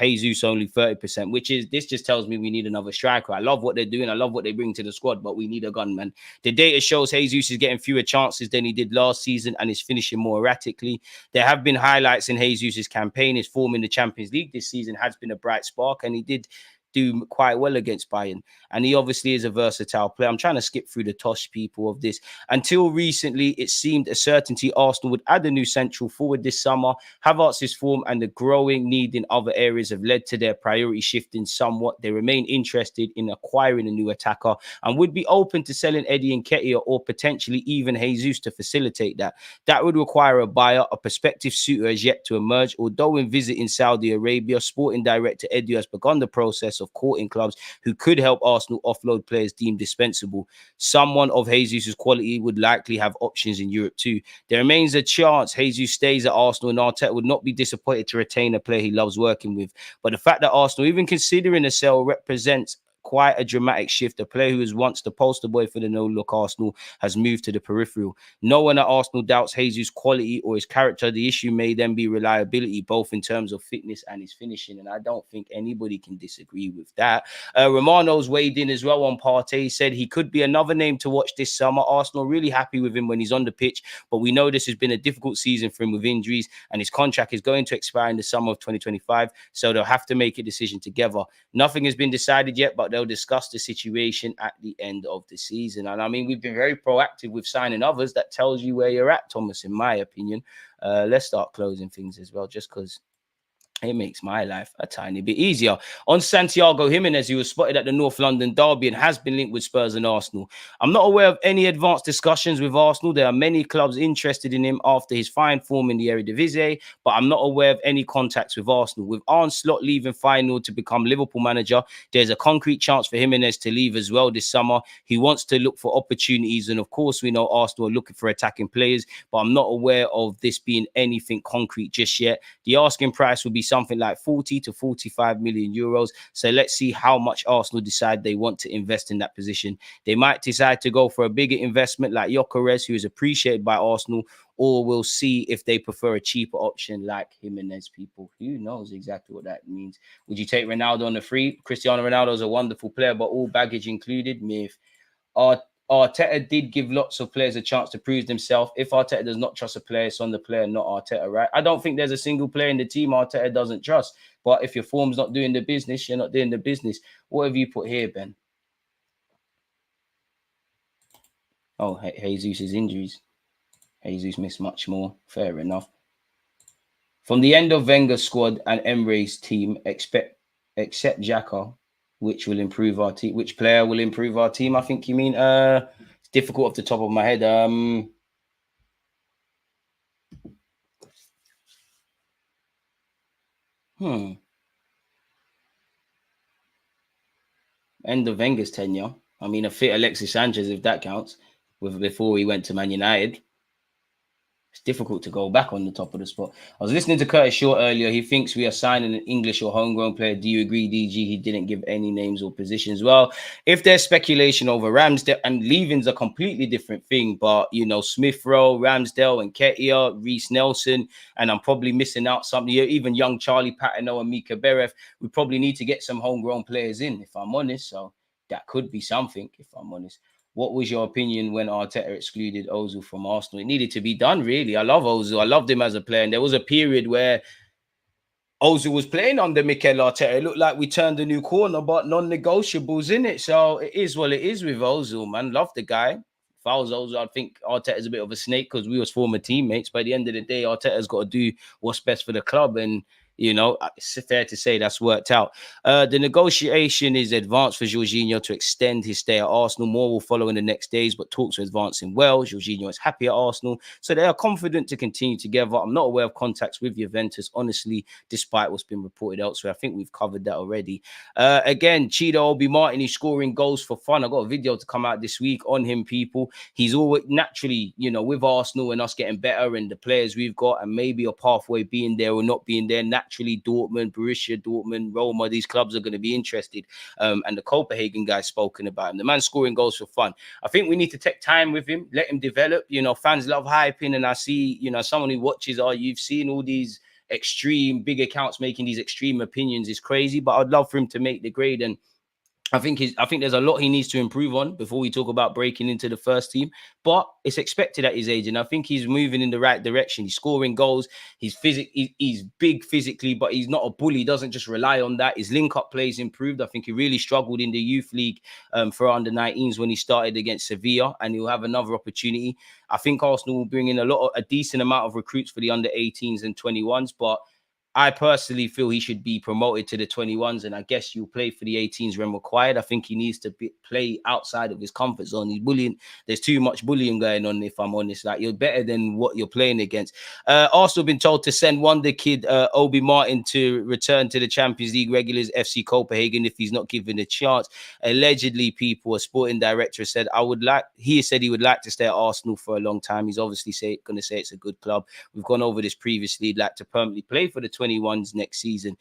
Jesus only 30%, which is, this just tells me we need another striker. I love what they're doing. I love what they bring to the squad, but we need a gunman. The data shows Jesus is getting fewer chances than he did last season and is finishing more erratically. There have been highlights in Jesus' campaign. His form in the Champions League this season has been a bright spark, and he did do quite well against Bayern. And he obviously is a versatile player. I'm trying to skip through the Tosh people of this. Until recently, it seemed a certainty Arsenal would add a new central forward this summer. Havertz's form and the growing need in other areas have led to their priority shifting somewhat. They remain interested in acquiring a new attacker and would be open to selling Eddie Nketiah or potentially even Jesus to facilitate that. That would require a buyer. A prospective suitor has yet to emerge. Although in visiting Saudi Arabia, sporting director Eddie has begun the process of courting clubs who could help Arsenal offload players deemed dispensable. Someone of Jesus' quality would likely have options in Europe too. There remains a chance Jesus stays at Arsenal, and Arteta would not be disappointed to retain a player he loves working with. But the fact that Arsenal, even considering a sale, represents quite a dramatic shift. A player who was once the poster boy for the no-look Arsenal has moved to the peripheral. No one at Arsenal doubts Jesus' quality or his character. The issue may then be reliability, both in terms of fitness and his finishing. And I don't think anybody can disagree with that. Romano's weighed in as well on Partey. He said he could be another name to watch this summer. Arsenal really happy with him when he's on the pitch, but we know this has been a difficult season for him with injuries, and his contract is going to expire in the summer of 2025, so they'll have to make a decision together. Nothing has been decided yet, but they'll discuss the situation at the end of the season. And I mean, we've been very proactive with signing others. That tells you where you're at, Thomas, in my opinion. Let's start closing things as well, just because it makes my life a tiny bit easier. On Santiago Jimenez, he was spotted at the North London derby and has been linked with Spurs and Arsenal. I'm not aware of any advanced discussions with Arsenal. There are many clubs interested in him after his fine form in the Eredivisie, but I'm not aware of any contacts with Arsenal. With Arne Slot leaving Feyenoord to become Liverpool manager, there's a concrete chance for Jimenez to leave as well this summer. He wants to look for opportunities, and of course, we know Arsenal are looking for attacking players, but I'm not aware of this being anything concrete just yet. The asking price will be something like 40 to 45 million euros. So let's see how much Arsenal decide they want to invest in that position. They might decide to go for a bigger investment like Gyökeres, who is appreciated by Arsenal, or we'll see if they prefer a cheaper option like Jimenez. People, who knows exactly what that means. Would you take Ronaldo on the free? Cristiano Ronaldo is a wonderful player, but all baggage included. Myth. Arteta did give lots of players a chance to prove themselves. If Arteta does not trust a player, it's on the player, not Arteta, right? I don't think there's a single player in the team Arteta doesn't trust. But if your form's not doing the business, you're not doing the business. What have you put here, Ben? Oh, Jesus' injuries. Jesus missed much more. Fair enough. From the end of Wenger's squad and Emre's team, except Xhaka, which will improve our team. Which player will improve our team? I think you mean. It's difficult off the top of my head. End of Wenger's tenure. I mean, a fit Alexis Sanchez, if that counts, before he went to Man United. It's difficult to go back on the top of the spot. I was listening to Curtis Shaw earlier. He thinks we are signing an English or homegrown player. Do you agree, DG? He didn't give any names or positions. Well, if there's speculation over Ramsdale, and leaving's a completely different thing, but, you know, Smith Rowe, Ramsdale, and Ketia, Reece Nelson, and I'm probably missing out something. Even young Charlie Patino and Mika Beref, we probably need to get some homegrown players in, if I'm honest. So that could be something, if I'm honest. What was your opinion when Arteta excluded Ozil from Arsenal? It needed to be done, really. I love Ozil. I loved him as a player. And there was a period where Ozil was playing under Mikel Arteta. It looked like we turned a new corner, but non-negotiables in it. So it is what it is with Ozil, man. Love the guy. If I was Ozil, I'd think Arteta's a bit of a snake because we was former teammates. But at the end of the day, Arteta's got to do what's best for the club. And, you know, it's fair to say that's worked out. The negotiation is advanced for Jorginho to extend his stay at Arsenal. More will follow in the next days, but talks are advancing well. Jorginho is happy at Arsenal, so they are confident to continue together. I'm not aware of contacts with Juventus, honestly, despite what's been reported elsewhere. I think we've covered that already. Again, Chido Obi Martin, he's scoring goals for fun. I got a video to come out this week on him, people. He's always naturally, you know, with Arsenal and us getting better and the players we've got and maybe a pathway being there or not being there, naturally Dortmund, Borussia Dortmund, Roma, these clubs are going to be interested. And the Copenhagen guy's spoken about him. The man's scoring goals for fun. I think we need to take time with him, let him develop. You know, fans love hyping, and I see, you know, someone who watches, you've seen all these extreme big accounts making these extreme opinions is crazy, but I'd love for him to make the grade. And I think there's a lot he needs to improve on before we talk about breaking into the first team. But it's expected at his age, and I think he's moving in the right direction. He's scoring goals. He's big physically, but he's not a bully. He doesn't just rely on that. His link-up plays improved. I think he really struggled in the youth league for under-19s when he started against Sevilla, and he'll have another opportunity. I think Arsenal will bring in a decent amount of recruits for the under-18s and 21s, but I personally feel he should be promoted to the 21s, and I guess you'll play for the 18s when required. I think he needs to play outside of his comfort zone. He's bullying. There's too much bullying going on, if I'm honest. Like, you're better than what you're playing against. Arsenal been told to send wonder kid Obi Martin to return to the Champions League regulars FC Copenhagen if he's not given a chance. Allegedly, people, a sporting director said he said he would like to stay at Arsenal for a long time. He's obviously going to say it's a good club. We've gone over this previously. He'd like to permanently play for the 21s next season.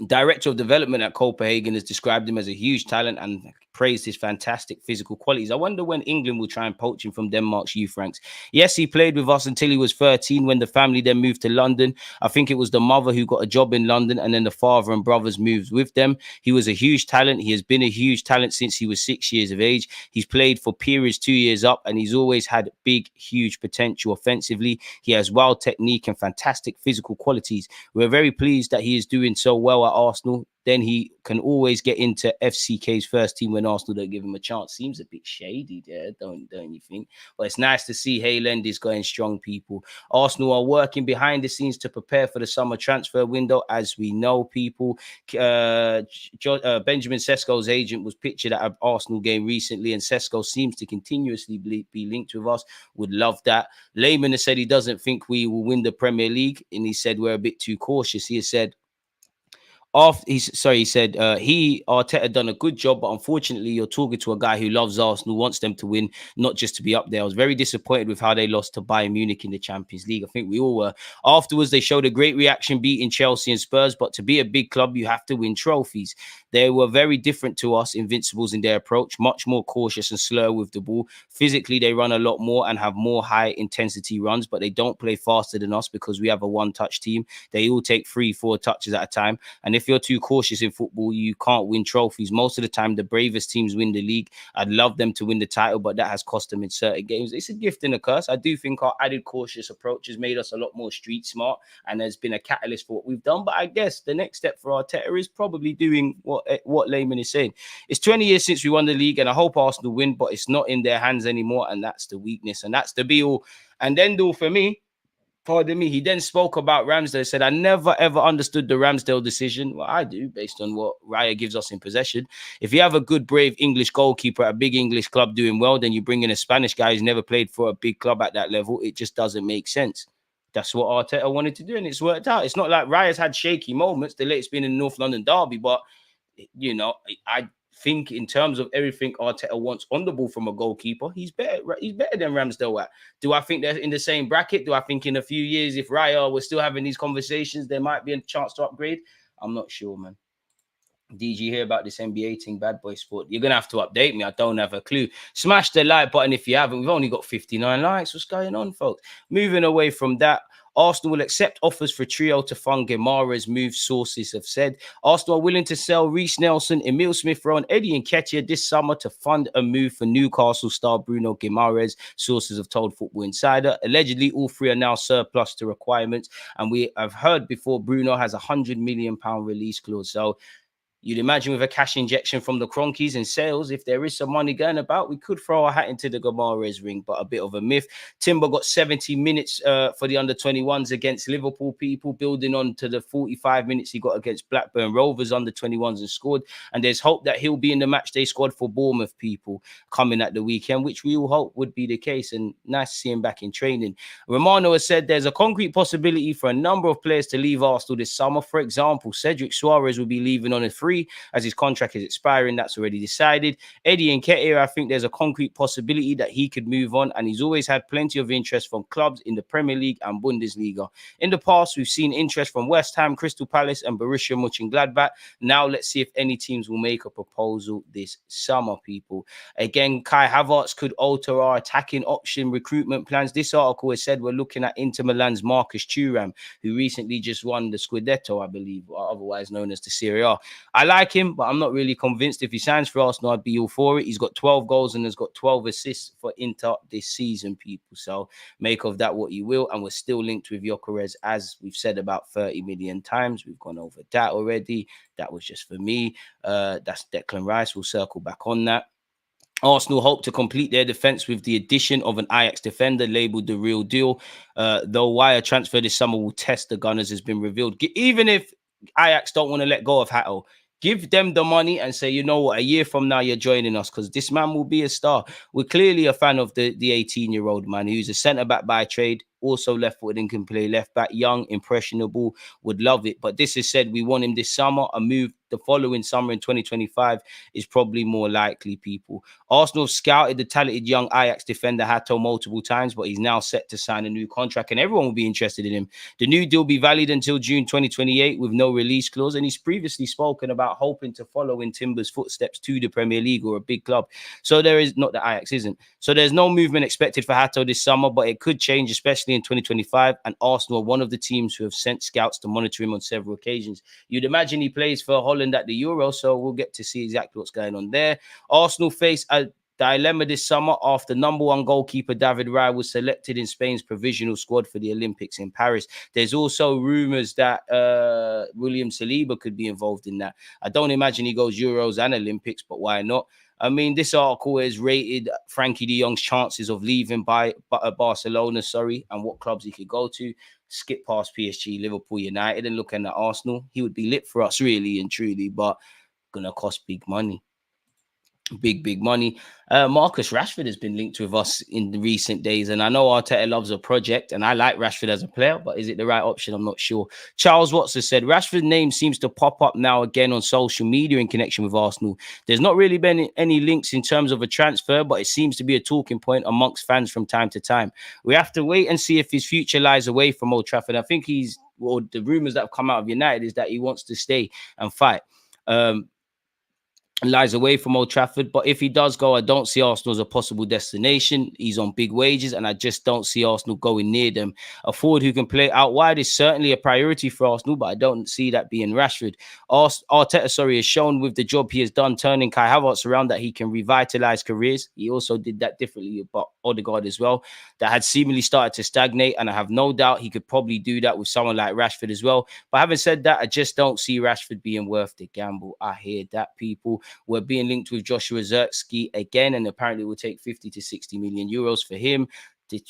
Director of development at Copenhagen has described him as a huge talent and praised his fantastic physical qualities. I wonder when England will try and poach him from Denmark's youth ranks. Yes, he played with us until he was 13 when the family then moved to London. I think it was the mother who got a job in London and then the father and brothers moved with them. He was a huge talent. He has been a huge talent since he was 6 years of age. He's played for periods 2 years up and he's always had big, huge potential offensively. He has wild technique and fantastic physical qualities. We're very pleased that he is doing so well at Arsenal. Then he can always get into FCK's first team when Arsenal don't give him a chance. Seems a bit shady there, don't you think? But it's nice to see Hayland is going strong, people. Arsenal are working behind the scenes to prepare for the summer transfer window, as we know, people. Benjamin Sesko's agent was pictured at an Arsenal game recently, and Sesko seems to continuously be linked with us. Would love that. Lehman has said he doesn't think we will win the Premier League, and he said we're a bit too cautious. He has said, Arteta done a good job, but unfortunately you're talking to a guy who loves Arsenal, wants them to win, not just to be up there. I was very disappointed with how they lost to Bayern Munich in the Champions League. I think we all were. Afterwards, they showed a great reaction beating Chelsea and Spurs, but to be a big club, you have to win trophies. They were very different to us, Invincibles, in their approach, much more cautious and slow with the ball. Physically, they run a lot more and have more high-intensity runs, but they don't play faster than us because we have a one-touch team. They all take 3-4 touches at a time, and if you're too cautious in football, you can't win trophies. Most of the time, the bravest teams win the league. I'd love them to win the title, but that has cost them in certain games. It's a gift and a curse. I do think our added cautious approach has made us a lot more street smart and has been a catalyst for what we've done. But I guess the next step for Arteta is probably doing what Lehman is saying. It's 20 years since we won the league, and I hope Arsenal win, but it's not in their hands anymore, and that's the weakness, and that's the be all and end all for me. Pardon me. He then spoke about Ramsdale. Said, I never ever understood the Ramsdale decision. Well, I do, based on what Raya gives us in possession. If you have a good, brave English goalkeeper at a big English club doing well, then you bring in a Spanish guy who's never played for a big club at that level. It just doesn't make sense. That's what Arteta wanted to do, and it's worked out. It's not like Raya's had shaky moments. The latest being in the North London derby, but you know, I think in terms of everything Arteta wants on the ball from a goalkeeper, he's better. He's better than Ramsdale at. Do I think they're in the same bracket? Do I think in a few years, if Raya was still having these conversations, there might be a chance to upgrade? I'm not sure, man. Did you hear about this NBA thing, Bad Boy Sport? You're going to have to update me. I don't have a clue. Smash the like button if you haven't. We've only got 59 likes. What's going on, folks? Moving away from that, Arsenal will accept offers for trio to fund Guimaraes' move, sources have said. Arsenal are willing to sell Reece Nelson, Emile Smith-Rowe and Eddie Nketiah this summer to fund a move for Newcastle star Bruno Guimaraes, sources have told Football Insider. Allegedly, all three are now surplus to requirements, and we have heard before Bruno has a £100 million release clause. So you'd imagine with a cash injection from the Cronkies and sales, if there is some money going about, we could throw our hat into the Guimaraes ring, but a bit of a myth. Timber got 70 minutes for the under-21s against Liverpool, people, building on to the 45 minutes he got against Blackburn Rovers under-21s and scored. And there's hope that he'll be in the matchday squad for Bournemouth, people, coming at the weekend, which we all hope would be the case. And nice to see him back in training. Romano has said there's a concrete possibility for a number of players to leave Arsenal this summer. For example, Cedric Suarez will be leaving on a free as his contract is expiring. That's already decided. Eddie Nketiah, I think there's a concrete possibility that he could move on, and he's always had plenty of interest from clubs in the Premier League and Bundesliga. In the past, we've seen interest from West Ham, Crystal Palace and Borussia Mönchengladbach. Now let's see if any teams will make a proposal this summer, people. Again, Kai Havertz could alter our attacking option recruitment plans. This article has said we're looking at Inter Milan's Marcus Thuram, who recently just won the Scudetto, I believe, or otherwise known as the Serie A. I like him, but I'm not really convinced. If he signs for Arsenal, I'd be all for it. He's got 12 goals and has got 12 assists for Inter this season, people. So make of that what you will. And we're still linked with Gyökeres, as we've said about 30 million times. We've gone over that already. That was just for me. That's Declan Rice. We'll circle back on that. Arsenal hope to complete their defence with the addition of an Ajax defender labelled the real deal. Though why a transfer this summer will test the Gunners has been revealed. Even if Ajax don't want to let go of Hatto, give them the money and say, you know what, a year from now you're joining us, because this man will be a star. We're clearly a fan of the 18-year-old man who's a centre-back by trade, also left-footed and can play left-back, young, impressionable, would love it. But this is said we want him this summer. A move the following summer in 2025 is probably more likely, people. Arsenal have scouted the talented young Ajax defender Hatto multiple times, but he's now set to sign a new contract and everyone will be interested in him. The new deal will be valid until June 2028 with no release clause, and he's previously spoken about hoping to follow in Timber's footsteps to the Premier League or a big club. So there is, not that Ajax isn't. So there's no movement expected for Hatto this summer, but it could change, especially in 2025, and Arsenal are one of the teams who have sent scouts to monitor him on several occasions. You'd imagine he plays for Holland at the Euro, so we'll get to see exactly what's going on there. Arsenal face a dilemma this summer after number one goalkeeper David Raya was selected in Spain's provisional squad for the Olympics in Paris. There's also rumours that William Saliba could be involved in that. I don't imagine he goes Euros and Olympics, but why not? I mean, this article has rated Frankie de Jong's chances of leaving by Barcelona, and what clubs he could go to. Skip past PSG, Liverpool, United, and looking at Arsenal. He would be lit for us, really and truly, but gonna cost big money. Big money. Marcus Rashford has been linked with us in the recent days, and I know Arteta loves a project, and I like Rashford as a player, but is it the right option? I'm not sure. Charles Watson said Rashford's name seems to pop up now again on social media in connection with Arsenal. There's not really been any links in terms of a transfer, but it seems to be a talking point amongst fans from time to time. We have to wait and see if his future lies away from Old Trafford. I think the rumours that have come out of United is that he wants to stay and fight. Lies away from Old Trafford, but if he does go, I don't see Arsenal as a possible destination. He's on big wages, and I just don't see Arsenal going near them. A forward who can play out wide is certainly a priority for Arsenal, but I don't see that being Rashford. Arteta, has shown with the job he has done turning Kai Havertz around that he can revitalise careers. He also did that differently about Odegaard as well, that had seemingly started to stagnate, and I have no doubt he could probably do that with someone like Rashford as well. But having said that, I just don't see Rashford being worth the gamble. I hear that, people. We're being linked with Joshua Zirkzee again, and apparently it will take 50 to 60 million euros for him.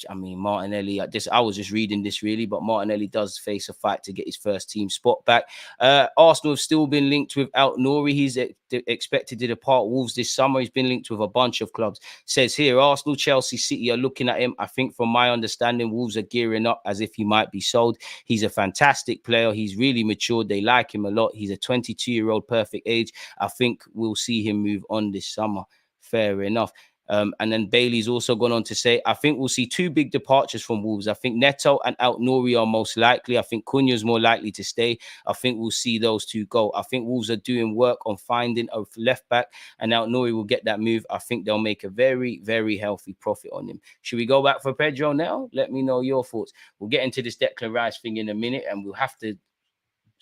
I mean, Martinelli, I was just reading this really, but Martinelli does face a fight to get his first team spot back. Arsenal have still been linked with Nouri. He's expected to depart Wolves this summer. He's been linked with a bunch of clubs. Says here, Arsenal, Chelsea, City are looking at him. I think from my understanding, Wolves are gearing up as if he might be sold. He's a fantastic player. He's really matured. They like him a lot. He's a 22-year-old, perfect age. I think we'll see him move on this summer. Fair enough. And then Bailey's also gone on to say, I think we'll see two big departures from Wolves. I think Neto and Nouri are most likely. I think Cunha is more likely to stay. I think we'll see those two go. I think Wolves are doing work on finding a left back, and Nouri will get that move. I think they'll make a very, very healthy profit on him. Should we go back for Pedro now? Let me know your thoughts. We'll get into this Declan Rice thing in a minute, and we'll have to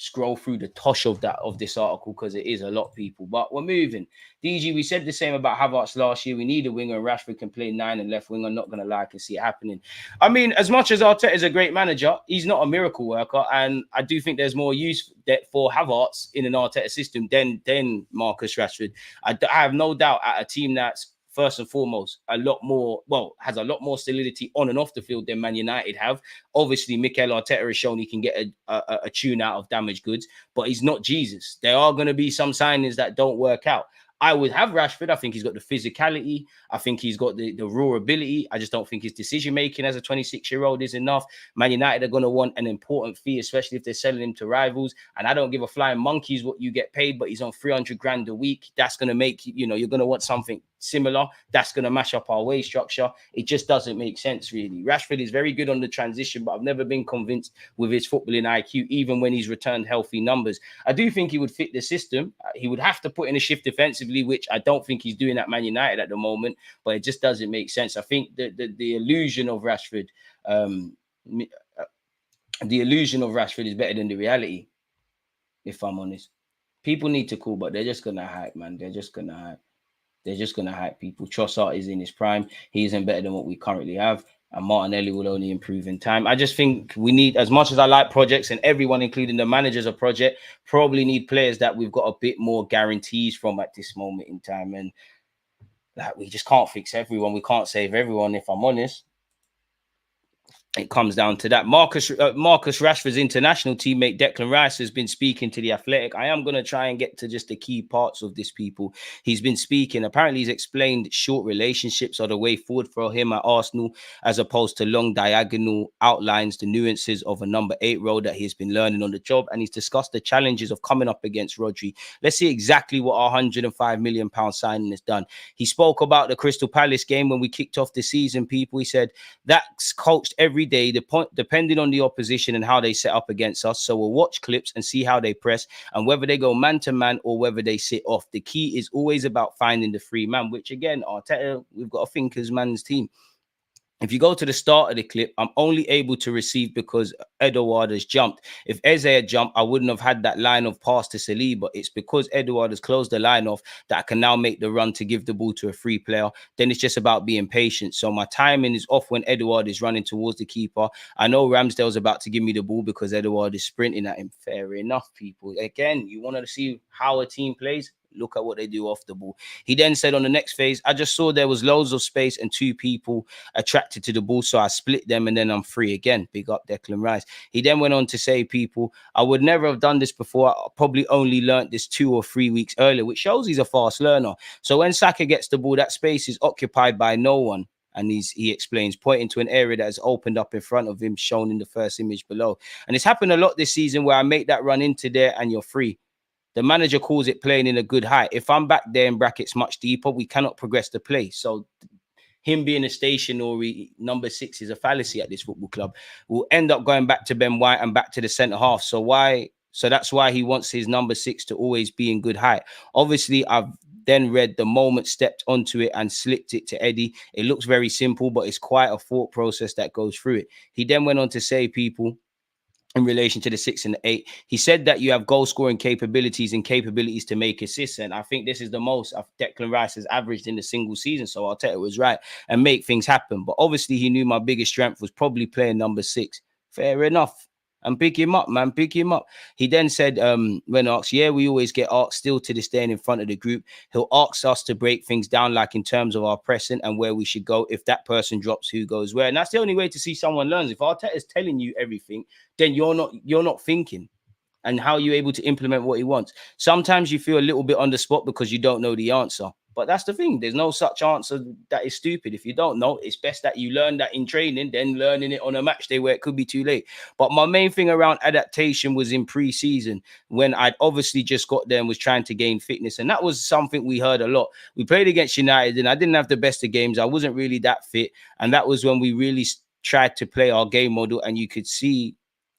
scroll through the tosh of this article because it is a lot, people. But we're moving. DG, we said the same about Havertz last year. We need a winger, and Rashford can play 9 and left wing. I'm not going to lie, I can see it happening. I mean, as much as Arteta is a great manager, he's not a miracle worker, and I do think there's more use for Havertz in an Arteta system than Marcus Rashford. I have no doubt at a team that's first and foremost, has a lot more solidity on and off the field than Man United have. Obviously, Mikel Arteta has shown he can get a tune out of damaged goods, but he's not Jesus. There are going to be some signings that don't work out. I would have Rashford. I think he's got the physicality. I think he's got the raw ability. I just don't think his decision-making as a 26-year-old is enough. Man United are going to want an important fee, especially if they're selling him to rivals. And I don't give a flying monkeys what you get paid, but he's on 300 grand a week. That's going to make, you're going to want something similar. That's going to mash up our wage structure. It just doesn't make sense, really. Rashford is very good on the transition, but I've never been convinced with his footballing IQ, even when he's returned healthy numbers. I do think he would fit the system. He would have to put in a shift defensively, which I don't think he's doing at Man United at the moment, but it just doesn't make sense. I think the illusion of Rashford, the illusion of Rashford is better than the reality, if I'm honest. People need to call, but they're just going to hype, man. They're just going to hype. They're just going to hype people. Trossard is in his prime. He isn't better than what we currently have. And Martinelli will only improve in time. I just think we need, as much as I like projects, and everyone, including the managers of project, probably need players that we've got a bit more guarantees from at this moment in time. And we just can't fix everyone. We can't save everyone, if I'm honest. It comes down to that. Marcus Rashford's international teammate Declan Rice has been speaking to The Athletic. I am going to try and get to just the key parts of this, people. He's been speaking. Apparently, he's explained short relationships are the way forward for him at Arsenal, as opposed to long diagonal outlines, the nuances of a number 8 role that he's been learning on the job. And he's discussed the challenges of coming up against Rodri. Let's see exactly what our £105 million signing has done. He spoke about the Crystal Palace game when we kicked off the season, people. He said, that's coached every day, depending on the opposition and how they set up against us. So we'll watch clips and see how they press and whether they go man to man or whether they sit off. The key is always about finding the free man, which again, Arteta, we've got a thinkers man's team. If you go to the start of the clip, I'm only able to receive because Edouard has jumped. If Eze had jumped, I wouldn't have had that line of pass to Saliba. It's because Edouard has closed the line off that I can now make the run to give the ball to a free player. Then it's just about being patient. So my timing is off when Edouard is running towards the keeper. I know Ramsdale's about to give me the ball because Edouard is sprinting at him. Fair enough, people. Again, you want to see how a team plays? Look at what they do off the ball. He then said on the next phase, I just saw there was loads of space and 2 people attracted to the ball, so I split them and then I'm free again. Big up Declan Rice. He then went on to say, people, I would never have done this before. I probably only learnt this 2 or 3 weeks earlier, which shows he's a fast learner. So when Saka gets the ball, that space is occupied by no one. And he explains, pointing to an area that has opened up in front of him, shown in the first image below. And it's happened a lot this season where I make that run into there and you're free. The manager calls it playing in a good height. If I'm back there in brackets much deeper, we cannot progress the play. So him being a stationary number 6 is a fallacy at this football club. We'll end up going back to Ben White and back to the centre half. So that's why he wants his number 6 to always be in good height. Obviously, I've then read the moment stepped onto it and slipped it to Eddie. It looks very simple, but it's quite a thought process that goes through it. He then went on to say, people, in relation to the 6 and the 8, he said that you have goal scoring capabilities and capabilities to make assists. And I think this is the most Declan Rice has averaged in a single season. So Arteta was right and make things happen. But obviously he knew my biggest strength was probably playing number 6. Fair enough. and pick him up, man. Pick him up. He then said, when asked, yeah, we always get asked still to this day and in front of the group. He'll ask us to break things down, like in terms of our pressing and where we should go. If that person drops, who goes where? And that's the only way to see someone learns. If Arteta's telling you everything, then you're not thinking. And how are you able to implement what he wants? Sometimes you feel a little bit on the spot because you don't know the answer. But that's the thing. There's no such answer that is stupid. If you don't know, it's best that you learn that in training than learning it on a match day where it could be too late. But my main thing around adaptation was in pre-season when I'd obviously just got there and was trying to gain fitness. And that was something we heard a lot. We played against United and I didn't have the best of games. I wasn't really that fit. And that was when we really tried to play our game model, and you could see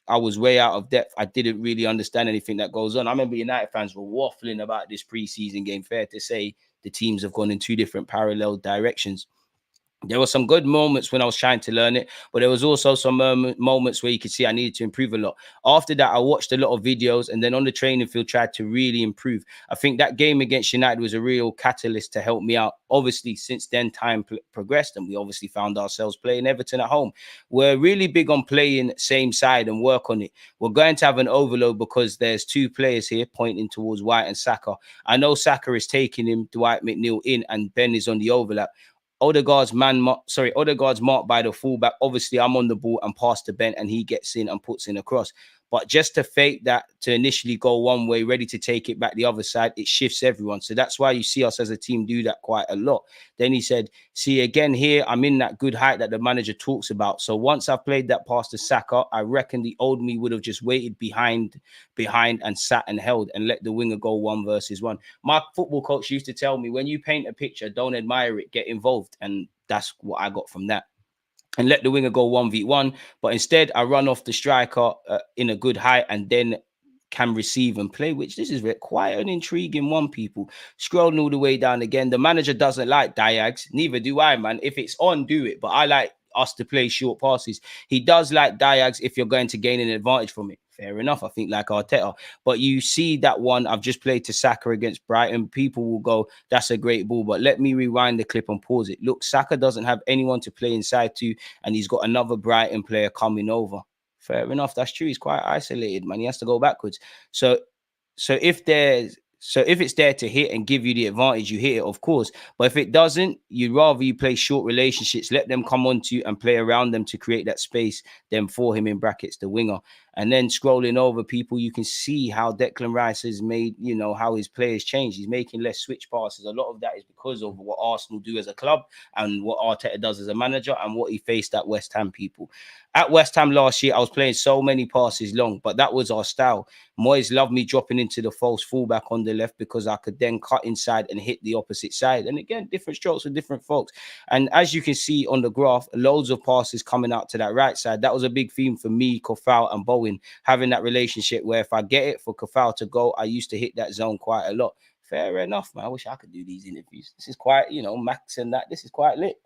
I was way out of depth. I didn't really understand anything that goes on. I remember United fans were waffling about this preseason game. Fair to say, the teams have gone in two different parallel directions. There were some good moments when I was trying to learn it, but there was also some moments where you could see I needed to improve a lot. After that, I watched a lot of videos and then on the training field tried to really improve. I think that game against United was a real catalyst to help me out. Obviously, since then, time progressed and we obviously found ourselves playing Everton at home. We're really big on playing same side and work on it. We're going to have an overload because there's two players here pointing towards White and Saka. I know Saka is taking him, Dwight McNeil in, and Ben is on the overlap. Odegaard's marked by the fullback. Obviously, I'm on the ball and pass to Ben, and he gets in and puts in a cross. But just to fake that, to initially go one way, ready to take it back the other side, it shifts everyone. So that's why you see us as a team do that quite a lot. Then he said, see, again here, I'm in that good height that the manager talks about. So once I've played that pass to Saka, I reckon the old me would have just waited behind and sat and held and let the winger go 1 versus 1. My football coach used to tell me, when you paint a picture, don't admire it, get involved. And that's what I got from that. And let the winger go 1v1. But instead, I run off the striker in a good height and then can receive and play, which this is quite an intriguing one, people. Scrolling all the way down again. The manager doesn't like diags. Neither do I, man. If it's on, do it. But I like us to play short passes. He does like diags if you're going to gain an advantage from it. Fair enough, I think, like Arteta. But you see that one I've just played to Saka against Brighton. People will go, that's a great ball. But let me rewind the clip and pause it. Look, Saka doesn't have anyone to play inside to, and he's got another Brighton player coming over. Fair enough, that's true. He's quite isolated, man. He has to go backwards. So if it's there to hit and give you the advantage, you hit it, of course. But if it doesn't, you'd rather you play short relationships, let them come onto you and play around them to create that space, then for him, in brackets, the winger. And then scrolling over, people, you can see how Declan Rice has made, how his players change. He's making less switch passes. A lot of that is because of what Arsenal do as a club and what Arteta does as a manager and what he faced at West Ham, people. At West Ham last year, I was playing so many passes long, but that was our style. Moyes loved me dropping into the false fullback on the left because I could then cut inside and hit the opposite side. And again, different strokes for different folks. And as you can see on the graph, loads of passes coming out to that right side. That was a big theme for me, Kofal and Bowen, having that relationship where if I get it for Kofal to go, I used to hit that zone quite a lot. Fair enough, man. I wish I could do these interviews. This is quite, Max and that. This is quite lit.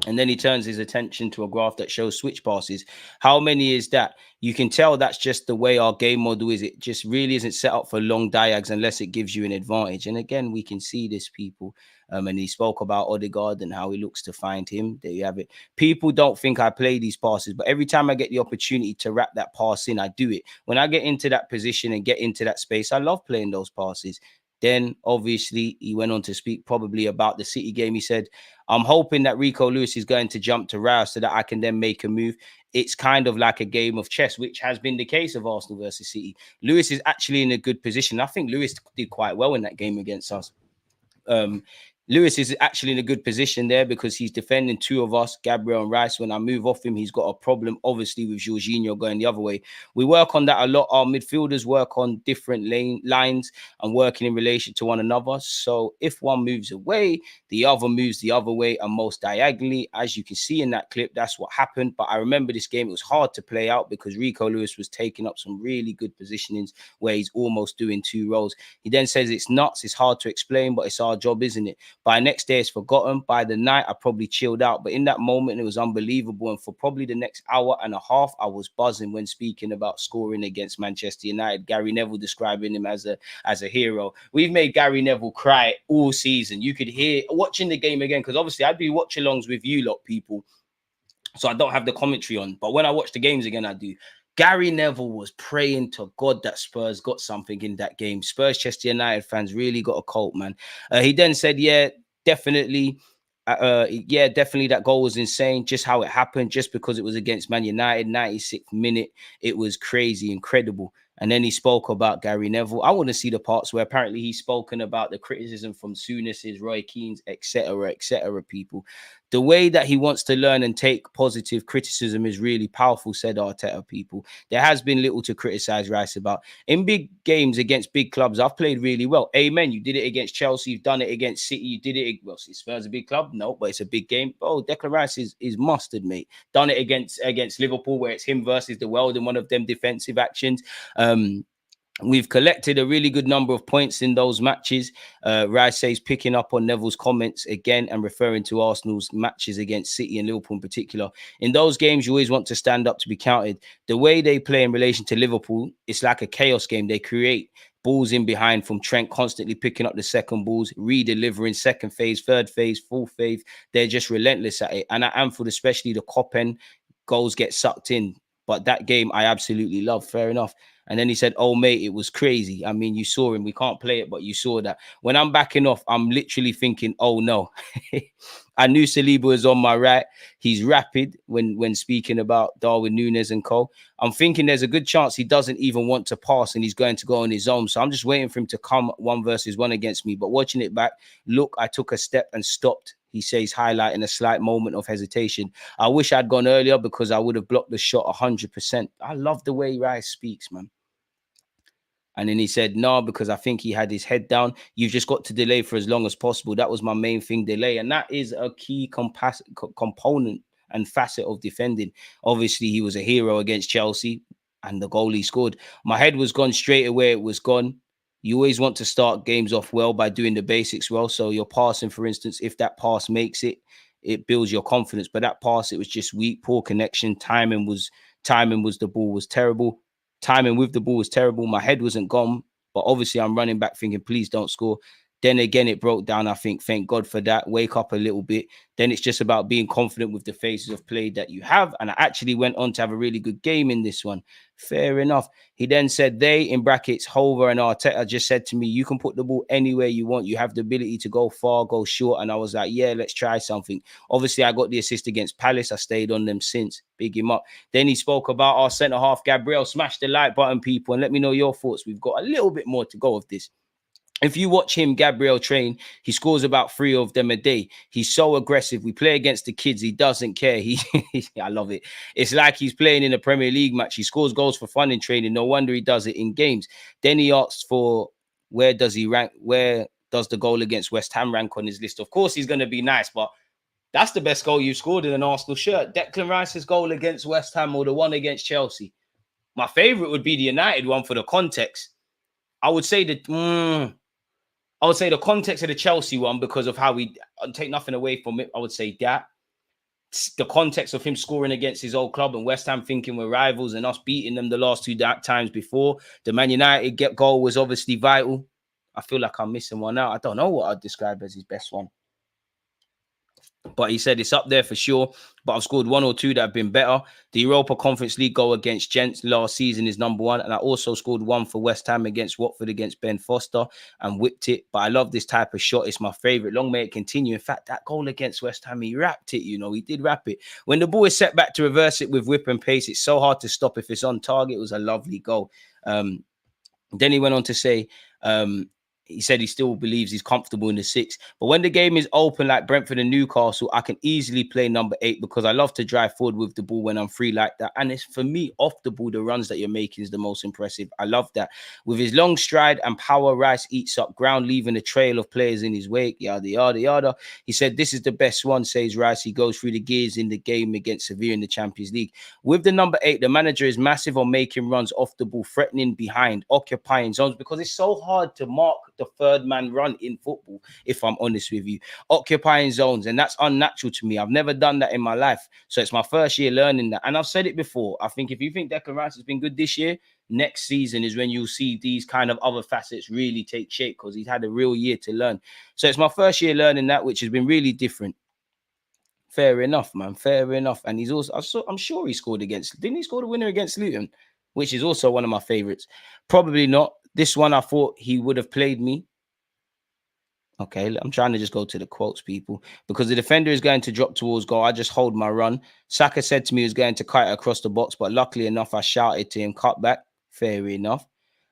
And then he turns his attention to a graph that shows switch passes. How many is that? You can tell that's just the way our game model is. It just really isn't set up for long diags unless it gives you an advantage. And again, we can see this, people. And he spoke about Odegaard and how he looks to find him. There you have it. People don't think I play these passes, but every time I get the opportunity to wrap that pass in, I do it. When I get into that position and get into that space, I love playing those passes. Then, obviously, he went on to speak probably about the City game. He said, I'm hoping that Rico Lewis is going to jump to Raya so that I can then make a move. It's kind of like a game of chess, which has been the case of Arsenal versus City. Lewis is actually in a good position. I think Lewis did quite well in that game against us. Lewis is actually in a good position there because he's defending two of us, Gabriel and Rice. When I move off him, he's got a problem, obviously, with Jorginho going the other way. We work on that a lot. Our midfielders work on different lines and working in relation to one another. So if one moves away, the other moves the other way and most diagonally. As you can see in that clip, that's what happened. But I remember this game, it was hard to play out because Rico Lewis was taking up some really good positionings where he's almost doing two roles. He then says it's nuts, it's hard to explain, but it's our job, isn't it? By next day, it's forgotten. By the night, I probably chilled out. But in that moment, it was unbelievable. And for probably the next hour and a half, I was buzzing when speaking about scoring against Manchester United. Gary Neville describing him as a hero. We've made Gary Neville cry all season. You could hear watching the game again, because obviously I'd be watch-alongs with you lot, people. so I don't have the commentary on. But when I watch the games again, I do. Gary Neville was praying to God that Spurs got something in that game. Spurs Chester United fans really got a cult, man. He then said, yeah, definitely. Definitely that goal was insane. Just how it happened, just because it was against Man United, 96th minute. It was crazy, incredible. And then he spoke about Gary Neville. I want to see the parts where apparently he's spoken about the criticism from Souness's, Roy Keane's, etc., people. The way that he wants to learn and take positive criticism is really powerful, said Arteta, people. There has been little to criticize Rice about. In big games against big clubs, I've played really well. Amen. You did it against Chelsea. You've done it against City. You did it. Well, Spurs a big club? No, but it's a big game. Oh, Declan Rice is mustard, mate. Done it against Liverpool, where it's him versus the world in one of them defensive actions. We've collected a really good number of points in those matches. Rice says, picking up on Neville's comments again and referring to Arsenal's matches against City and Liverpool in particular. In those games, you always want to stand up to be counted. The way they play in relation to Liverpool, it's like a chaos game. They create balls in behind from Trent, constantly picking up the second balls, re-delivering second phase, third phase, fourth phase. They're just relentless at it. And at Anfield, especially the Koppen, goals get sucked in. But that game, I absolutely love. Fair enough. And then he said, oh, mate, it was crazy. I mean, you saw him. We can't play it, but you saw that. When I'm backing off, I'm literally thinking, oh, no. I knew Saliba was on my right. He's rapid when speaking about Darwin Núñez and co. I'm thinking there's a good chance he doesn't even want to pass and he's going to go on his own. So I'm just waiting for him to come 1v1 against me. But watching it back, look, I took a step and stopped. He says, highlighting a slight moment of hesitation. I wish I'd gone earlier because I would have blocked the shot 100%. I love the way Rice speaks, man. And then he said, no, because I think he had his head down. You've just got to delay for as long as possible. That was my main thing, delay. And that is a key component and facet of defending. Obviously, he was a hero against Chelsea and the goal he scored. My head was gone straight away. It was gone. You always want to start games off well by doing the basics well. So your passing, for instance, if that pass makes it, it builds your confidence. But that pass, it was just weak, poor connection. Timing was the ball was terrible. Timing with the ball was terrible. My head wasn't gone, but obviously I'm running back thinking, please don't score. Then again, it broke down. I think, thank God for that. Wake up a little bit. Then it's just about being confident with the phases of play that you have. And I actually went on to have a really good game in this one. Fair enough. He then said, they, in brackets, Hover and Arteta just said to me, you can put the ball anywhere you want. You have the ability to go far, go short. And I was like, yeah, let's try something. Obviously, I got the assist against Palace. I stayed on them since. Big him up. Then he spoke about our centre-half, Gabriel. Smash the like button, people, and let me know your thoughts. We've got a little bit more to go of this. If you watch him, Gabriel, train, he scores about 3 of them a day. He's so aggressive. We play against the kids. He doesn't care. I love it. It's like he's playing in a Premier League match. He scores goals for fun in training. No wonder he does it in games. Then he asks for where does he rank? Where does the goal against West Ham rank on his list? Of course, he's going to be nice, but that's the best goal you've scored in an Arsenal shirt. Declan Rice's goal against West Ham or the one against Chelsea. My favorite would be the United one for the context. I would say the context of the Chelsea one because of how we take nothing away from it. I would say that. The context of him scoring against his old club and West Ham thinking we're rivals and us beating them the last 2 times before. The Man United goal was obviously vital. I feel like I'm missing one out. I don't know what I'd describe as his best one. But he said it's up there for sure. But I've scored 1 or 2 that have been better. The Europa Conference League goal against Gents last season is number 1. And I also scored 1 for West Ham against Watford against Ben Foster and whipped it. But I love this type of shot. It's my favourite. Long may it continue. In fact, that goal against West Ham, he wrapped it, you know. He did wrap it. When the ball is set back to reverse it with whip and pace, it's so hard to stop if it's on target. It was a lovely goal. Then he went on to say... he said he still believes he's comfortable in the 6. But when the game is open like Brentford and Newcastle, I can easily play number 8 because I love to drive forward with the ball when I'm free like that. And it's for me, off the ball, the runs that you're making is the most impressive. I love that. With his long stride and power, Rice eats up ground, leaving a trail of players in his wake. Yada, yada, yada. He said, this is the best one, says Rice. He goes through the gears in the game against Sevilla in the Champions League. With the number 8, the manager is massive on making runs off the ball, threatening behind, occupying zones, because it's so hard to mark the third man run in football, if I'm honest with you, occupying zones, and that's unnatural to me. I've never done that in my life, so it's my first year learning that. And I've said it before, I think if you think Declan Rice has been good this year, next season is when you'll see these kind of other facets really take shape, because he's had a real year to learn. So it's my first year learning that, which has been really different. Fair enough, man. Fair enough. And he's also, I'm sure he scored against, didn't he score the winner against Luton, which is also one of my favorites? Probably not. This one, I thought he would have played me. Okay, I'm trying to just go to the quotes, people, because the defender is going to drop towards goal. I just hold my run. Saka said to me he was going to cut it across the box, but luckily enough, I shouted to him, cut back. Fair enough.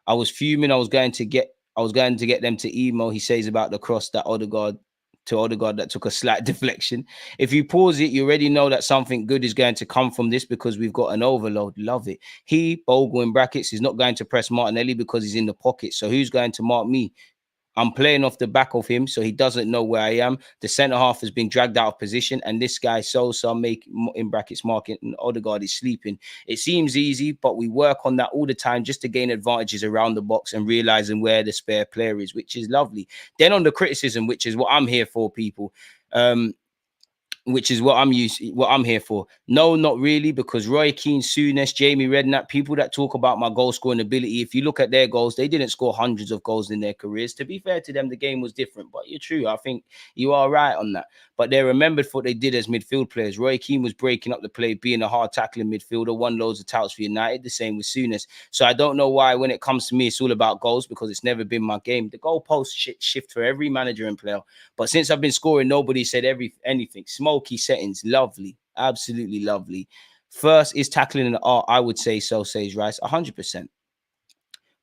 I was fuming. I was going to get them to email. He says about the cross that Odegaard that took a slight deflection. If you pause it, you already know that something good is going to come from this because we've got an overload. Love it. Bogle in brackets, is not going to press Martinelli because he's in the pocket. So who's going to mark me? I'm playing off the back of him, so he doesn't know where I am. The centre half has been dragged out of position, and this guy, Sosa, in brackets marking, and Odegaard is sleeping. It seems easy, but we work on that all the time just to gain advantages around the box and realizing where the spare player is, which is lovely. Then on the criticism, which is what I'm here for, people. Which is what I'm here for. No, not really, because Roy Keane, Souness, Jamie Redknapp, people that talk about my goal scoring ability, if you look at their goals, they didn't score hundreds of goals in their careers. To be fair to them, the game was different, but you're true. I think you are right on that. But they're remembered for what they did as midfield players. Roy Keane was breaking up the play, being a hard tackling midfielder, won loads of touts for United, the same with Souness. So I don't know why when it comes to me, it's all about goals, because it's never been my game. The goalposts shift for every manager and player. But since I've been scoring, nobody said anything. Smoky settings, lovely, absolutely lovely. First is tackling an art, I would say so, says Rice, 100%.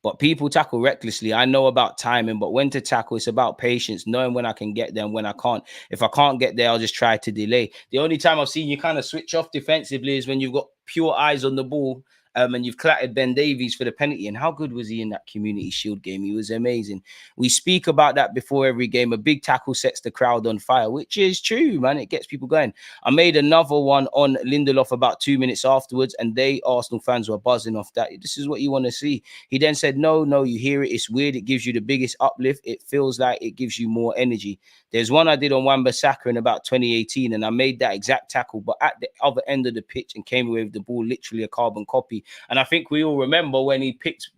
But people tackle recklessly. I know about timing, but when to tackle, it's about patience, knowing when I can get there and when I can't. If I can't get there, I'll just try to delay. The only time I've seen you kind of switch off defensively is when you've got pure eyes on the ball. And you've clattered Ben Davies for the penalty. And how good was he in that Community Shield game? He was amazing. We speak about that before every game. A big tackle sets the crowd on fire, which is true, man. It gets people going. I made another one on Lindelof about 2 minutes afterwards, and Arsenal fans were buzzing off that. This is what you want to see. He then said, no, you hear it. It's weird. It gives you the biggest uplift. It feels like it gives you more energy. There's one I did on Wan-Bissaka in about 2018, and I made that exact tackle, but at the other end of the pitch and came away with the ball, literally a carbon copy. And I think we all remember when he picked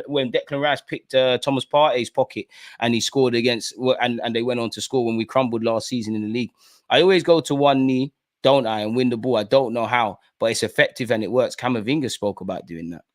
when Declan Rice picked Thomas Partey's pocket and he scored against, and they went on to score when we crumbled last season in the league. I always go to one knee, don't I, and win the ball. I don't know how, but it's effective and it works. Camavinga spoke about doing that.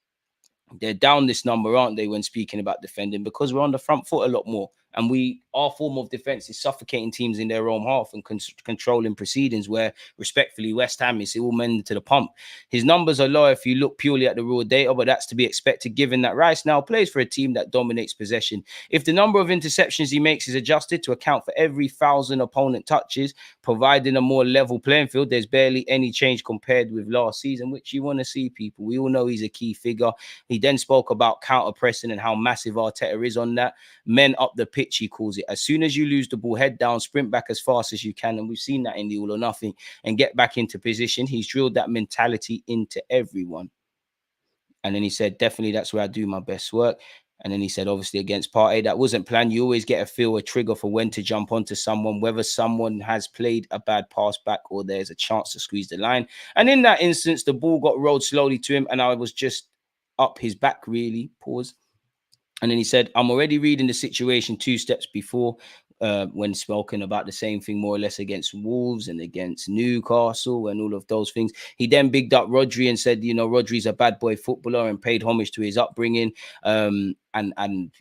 They're down this number, aren't they, when speaking about defending, because we're on the front foot a lot more. And our form of defense is suffocating teams in their own half and controlling proceedings, where respectfully West Ham is all men to the pump. His numbers are low if you look purely at the raw data, but that's to be expected given that Rice now plays for a team that dominates possession. If the number of interceptions he makes is adjusted to account for every 1,000 opponent touches, providing a more level playing field, there's barely any change compared with last season, which you want to see, people. We all know he's a key figure. He then spoke about counter pressing and how massive Arteta is on that. Men up the pitch, he calls it. As soon as you lose the ball, head down, sprint back as fast as you can. And we've seen that in the all or nothing, and get back into position. He's drilled that mentality into everyone. And then he said, definitely that's where I do my best work. And then he said, obviously, against Partey, that wasn't planned. You always get a trigger for when to jump onto someone, whether someone has played a bad pass back or there's a chance to squeeze the line. And in that instance, the ball got rolled slowly to him, and I was just up his back, really. Pause. And then he said, I'm already reading the situation 2 steps before, when spoken about the same thing more or less against Wolves and against Newcastle and all of those things. He then bigged up Rodri and said, Rodri's a bad boy footballer, and paid homage to his upbringing. And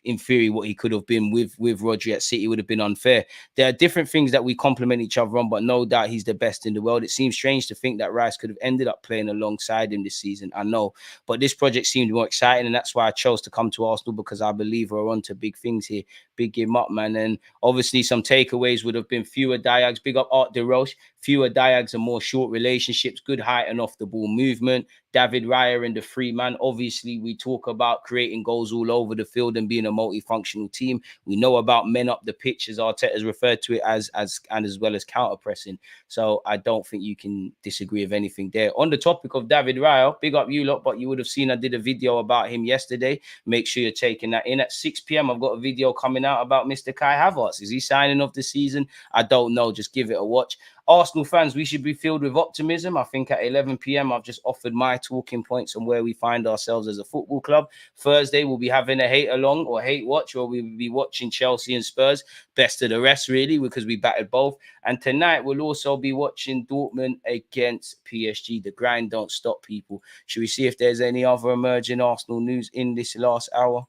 in theory, what he could have been with Rodri at City would have been unfair. There are different things that we complement each other on, but no doubt he's the best in the world. It seems strange to think that Rice could have ended up playing alongside him this season. I know, but this project seemed more exciting, and that's why I chose to come to Arsenal, because I believe we're on to big things here. Big him up, man. And obviously some takeaways would have been fewer diags. Big up Art de Roche. Fewer diags and more short relationships, good height and off the ball movement. David Raya and the free man. Obviously, we talk about creating goals all over the field and being a multifunctional team. We know about men up the pitch, as Arteta's referred to it as well as counter pressing. So I don't think you can disagree with anything there. On the topic of David Raya, big up you lot, but you would have seen I did a video about him yesterday. Make sure you're taking that in. At 6 p.m, I've got a video coming out about Mr. Kai Havertz. Is he signing off the season? I don't know. Just give it a watch. Arsenal fans, we should be filled with optimism. I think at 11 p.m, I've just offered my talking points on where we find ourselves as a football club. Thursday, we'll be having a hate along or hate watch, or we'll be watching Chelsea and Spurs. Best of the rest, really, because we battered both. And tonight, we'll also be watching Dortmund against PSG. The grind don't stop, people. Should we see if there's any other emerging Arsenal news in this last hour?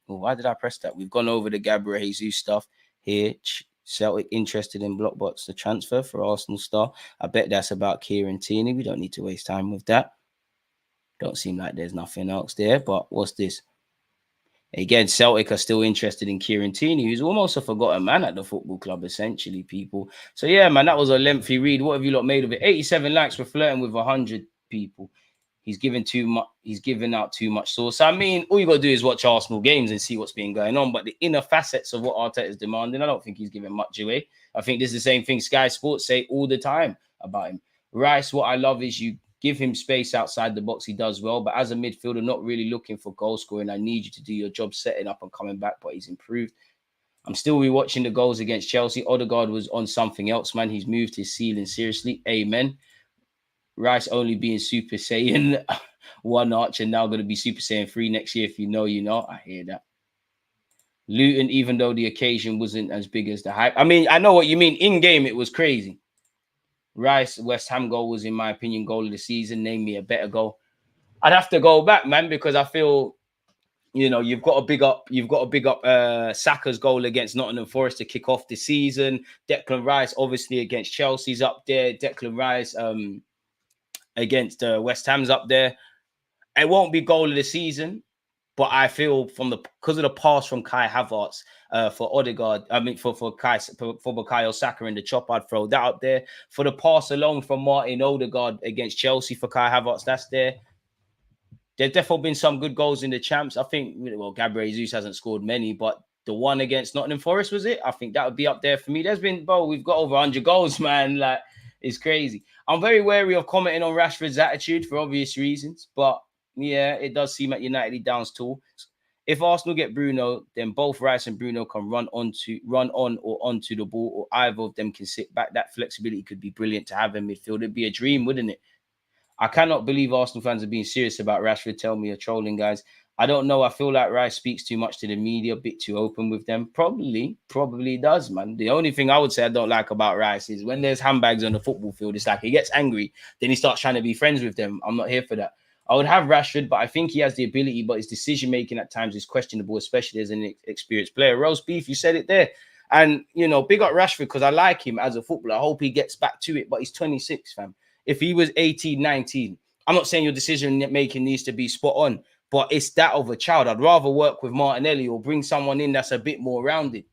Oh, why did I press that? We've gone over the Gabriel Jesus stuff here. Celtic interested in Blockbots, the transfer for Arsenal star. I bet that's about Kieran Tierney. We don't need to waste time with that. Don't seem like there's nothing else there, but what's this? Again, Celtic are still interested in Kieran Tierney, who's almost a forgotten man at the football club, essentially, people. So, yeah, man, that was a lengthy read. What have you lot made of it? 87 likes. We're flirting with 100 people. He's given too much. He's given out too much sauce. I mean, all you got to do is watch Arsenal games and see what's been going on. But the inner facets of what Arteta is demanding, I don't think he's giving much away. I think this is the same thing Sky Sports say all the time about him. Rice, what I love is you give him space outside the box. He does well. But as a midfielder, not really looking for goal scoring. I need you to do your job setting up and coming back. But he's improved. I'm still rewatching the goals against Chelsea. Odegaard was on something else, man. He's moved his ceiling seriously. Amen. Rice only being Super Saiyan 1 arch and now going to be Super Saiyan 3 next year. If you know, you know. I hear that. Luton, even though the occasion wasn't as big as the hype. I mean, I know what you mean. In game, it was crazy. Rice, West Ham goal was, in my opinion, goal of the season. Name me a better goal. I'd have to go back, man, because I feel, you know, you've got to big up Saka's goal against Nottingham Forest to kick off the season. Declan Rice, obviously, against Chelsea's up there. Declan Rice, against West Ham's up there. It won't be goal of the season, but I feel because of the pass from Kai Havertz for Odegaard, I mean for Bukayo Saka and the chop, I'd throw that up there. For the pass alone from Martin Odegaard against Chelsea for Kai Havertz, that's there. There's definitely been some good goals in the champs. I think, well, Gabriel Jesus hasn't scored many, but the one against Nottingham Forest, was it? I think that would be up there for me. There's been, we've got over 100 goals, man. Like, it's crazy. I'm very wary of commenting on Rashford's attitude for obvious reasons, but yeah, it does seem at United he downs tools. If Arsenal get Bruno, then both Rice and Bruno can run on or onto the ball, or either of them can sit back. That flexibility could be brilliant to have in midfield. It'd be a dream, wouldn't it? I cannot believe Arsenal fans are being serious about Rashford. Tell me you're trolling, guys. I don't know. I feel like Rice speaks too much to the media, a bit too open with them. Probably does, man. The only thing I would say I don't like about Rice is when there's handbags on the football field, it's like he gets angry, then he starts trying to be friends with them. I'm not here for that. I would have Rashford, but I think he has the ability, but his decision-making at times is questionable, especially as an experienced player. Roast beef, you said it there. And, you know, big up Rashford because I like him as a footballer. I hope he gets back to it, but he's 26, fam. If he was 18, 19, I'm not saying your decision-making needs to be spot on, but it's that of a child. I'd rather work with Martinelli or bring someone in that's a bit more rounded.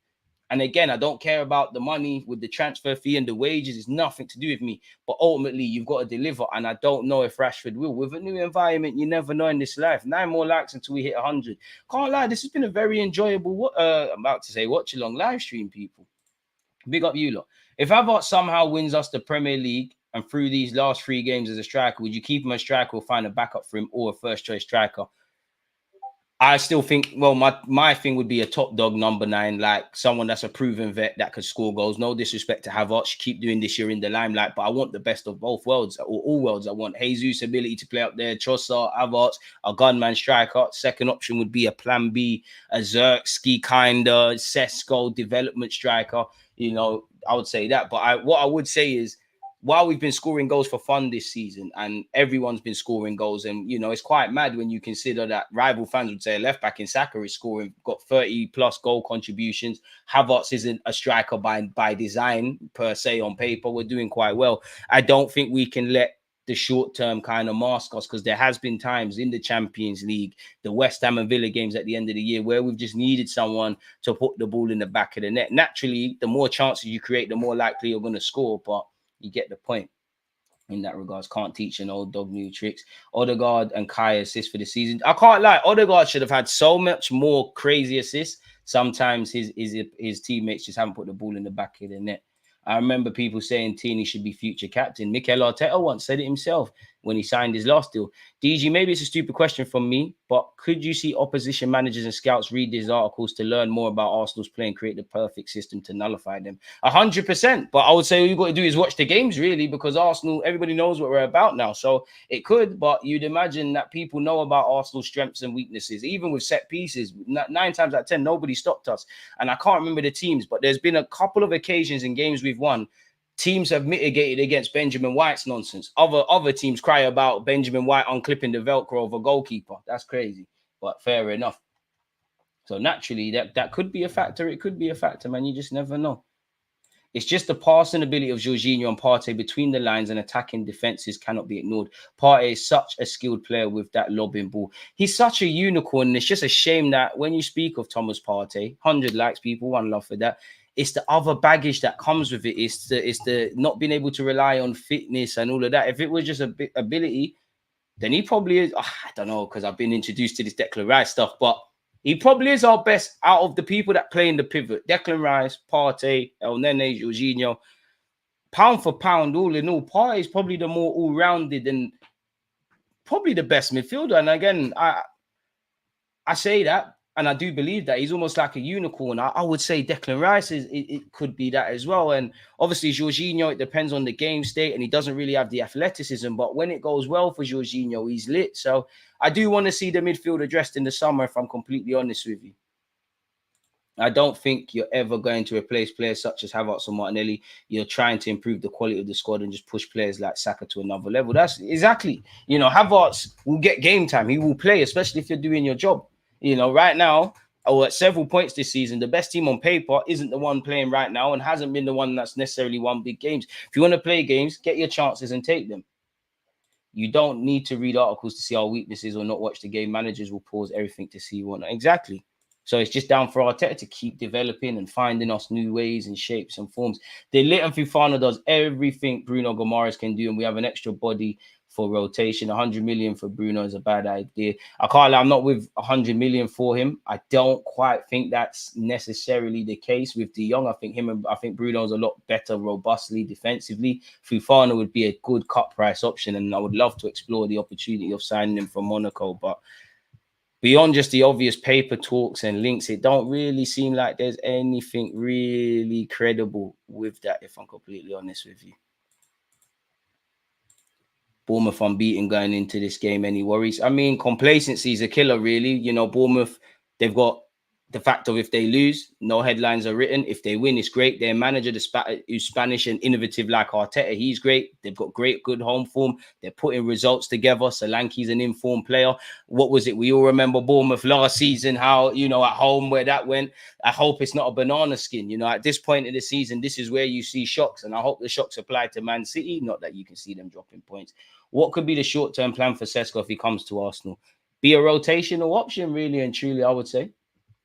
And again, I don't care about the money with the transfer fee and the wages. It's nothing to do with me. But ultimately, you've got to deliver. And I don't know if Rashford will. With a new environment, you never know in this life. 9 more likes until we hit 100. Can't lie, this has been a very enjoyable, I'm about to say, watch-along live stream, people. Big up you lot. If Havertz somehow wins us the Premier League and through these last 3 games as a striker, would you keep him a striker or find a backup for him or a first-choice striker? I still think, well, my thing would be a top dog number 9, like someone that's a proven vet that could score goals. No disrespect to Havertz, keep doing this, you're in the limelight, but I want the best of both worlds, or all worlds. I want Jesus' ability to play up there, Trossard, Havertz, a gunman striker. Second option would be a plan B, a Zerkski kind of Sesko development striker. You know, I would say that. But what I would say is, while we've been scoring goals for fun this season and everyone's been scoring goals, and, you know, it's quite mad when you consider that rival fans would say a left back in Saka is scoring, got 30 plus goal contributions. Havertz isn't a striker by design per se on paper. We're doing quite well. I don't think we can let the short term kind of mask us, because there has been times in the Champions League, the West Ham and Villa games at the end of the year, where we've just needed someone to put the ball in the back of the net. Naturally, the more chances you create, the more likely you're going to score, but you get the point in that regards. Can't teach an old dog new tricks. Odegaard and Kai assists for the season. I can't lie. Odegaard should have had so much more crazy assists. Sometimes his teammates just haven't put the ball in the back of the net. I remember people saying Tierney should be future captain. Mikel Arteta once said it himself. when he signed his last deal. DG, maybe it's a stupid question from me, but could you see opposition managers and scouts read these articles to learn more about Arsenal's play and create the perfect system to nullify them? 100%. But I would say all you've got to do is watch the games, really, because Arsenal, everybody knows what we're about now. So it could, but you'd imagine that people know about Arsenal's strengths and weaknesses, even with set pieces. 9 times out of 10, nobody stopped us. And I can't remember the teams, but there's been a couple of occasions in games we've won. Teams have mitigated against Benjamin White's nonsense. Other teams cry about Benjamin White unclipping the Velcro of a goalkeeper. That's crazy, but fair enough. So naturally, that could be a factor. It could be a factor, man. You just never know. It's just the passing ability of Jorginho and Partey between the lines and attacking defenses cannot be ignored. Partey is such a skilled player with that lobbing ball. He's such a unicorn. And it's just a shame that when you speak of Thomas Partey, 100 likes, people, one love for that. It's the other baggage that comes with it. It's the not being able to rely on fitness and all of that. If it was just a bit ability, then he probably is. I don't know, because I've been introduced to this Declan Rice stuff, but he probably is our best out of the people that play in the pivot. Declan Rice, Partey, El Nene, Jorginho. Pound for pound, all in all, Partey is probably the more all-rounded and probably the best midfielder. And again, I say that, and I do believe that he's almost like a unicorn. I would say Declan Rice it could be that as well. And obviously Jorginho, it depends on the game state, and he doesn't really have the athleticism. But when it goes well for Jorginho, he's lit. So I do want to see the midfield addressed in the summer, if I'm completely honest with you. I don't think you're ever going to replace players such as Havertz or Martinelli. You're trying to improve the quality of the squad and just push players like Saka to another level. That's exactly, Havertz will get game time. He will play, especially if you're doing your job. Right now, or at several points this season, the best team on paper isn't the one playing right now and hasn't been the one that's necessarily won big games. If you want to play games, get your chances and take them. You don't need to read articles to see our weaknesses or not watch the game. Managers will pause everything to see one. Exactly. So it's just down for Arteta to keep developing and finding us new ways and shapes and forms. The Litton Fofana does everything Bruno Gomares can do, and we have an extra body for rotation. 100 million for Bruno is a bad idea. I can't lie, I'm not with 100 million for him. I don't quite think that's necessarily the case with De Jong. I think Bruno's a lot better robustly defensively. Fofana would be a good cut price option, and I would love to explore the opportunity of signing him from Monaco. But beyond just the obvious paper talks and links, it don't really seem like there's anything really credible with that, if I'm completely honest with you. Bournemouth unbeaten going into this game. Any worries? I mean, complacency is a killer, really. Bournemouth, they've got the fact of if they lose, no headlines are written. If they win, it's great. Their manager, who's Spanish and innovative like Arteta, he's great. They've got good home form. They're putting results together. Solanke's an informed player. What was it? We all remember Bournemouth last season, how, at home where that went. I hope it's not a banana skin. At this point in the season, this is where you see shocks. And I hope the shocks apply to Man City, not that you can see them dropping points. What could be the short-term plan for Sesko if he comes to Arsenal? Be a rotational option, really and truly, I would say,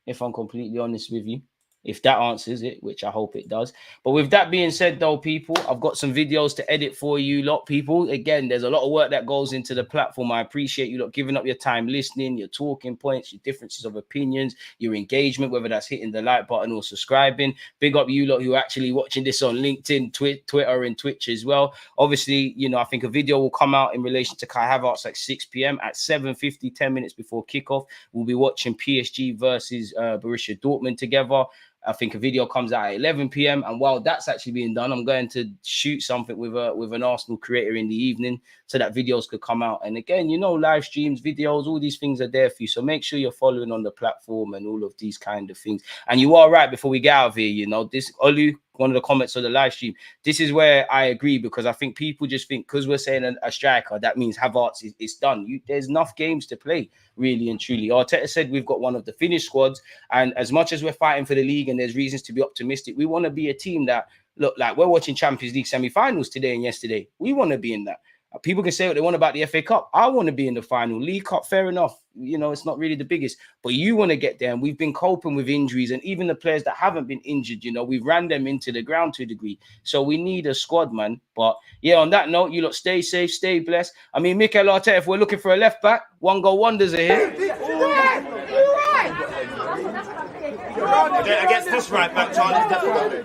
if I'm completely honest with you. If that answers it, which I hope it does. But with that being said, though, people, I've got some videos to edit for you lot, people. Again, there's a lot of work that goes into the platform. I appreciate you lot giving up your time listening, your talking points, your differences of opinions, your engagement, whether that's hitting the like button or subscribing. Big up you lot who are actually watching this on LinkedIn, Twitter, and Twitch as well. Obviously, I think a video will come out in relation to Kai Havertz at 6 p.m. At 7:50, 10 minutes before kickoff. We'll be watching PSG versus Borussia Dortmund together. I think a video comes out at 11 p.m. And while that's actually being done, I'm going to shoot something with an Arsenal creator in the evening so that videos could come out. And again, live streams, videos, all these things are there for you. So make sure you're following on the platform and all of these kind of things. And you are right, before we get out of here, this Olu, one of the comments of the live stream, this is where I agree, because I think people just think because we're saying a striker, that means Havertz is done. There's enough games to play, really and truly. Arteta said we've got one of the finished squads, and as much as we're fighting for the league and there's reasons to be optimistic, we want to be a team that, look, like we're watching Champions League semi-finals today and yesterday. We want to be in that. People can say what they want about the FA Cup. I want to be in the final. League Cup, fair enough. It's not really the biggest, but you want to get there. And we've been coping with injuries, and even the players that haven't been injured, we've ran them into the ground to a degree. So we need a squad, man. But yeah, on that note, you lot stay safe, stay blessed. I mean, Mikel Arteta, if we're looking for a left back, one goal wonders are here. Against this right back, Charlie, definitely.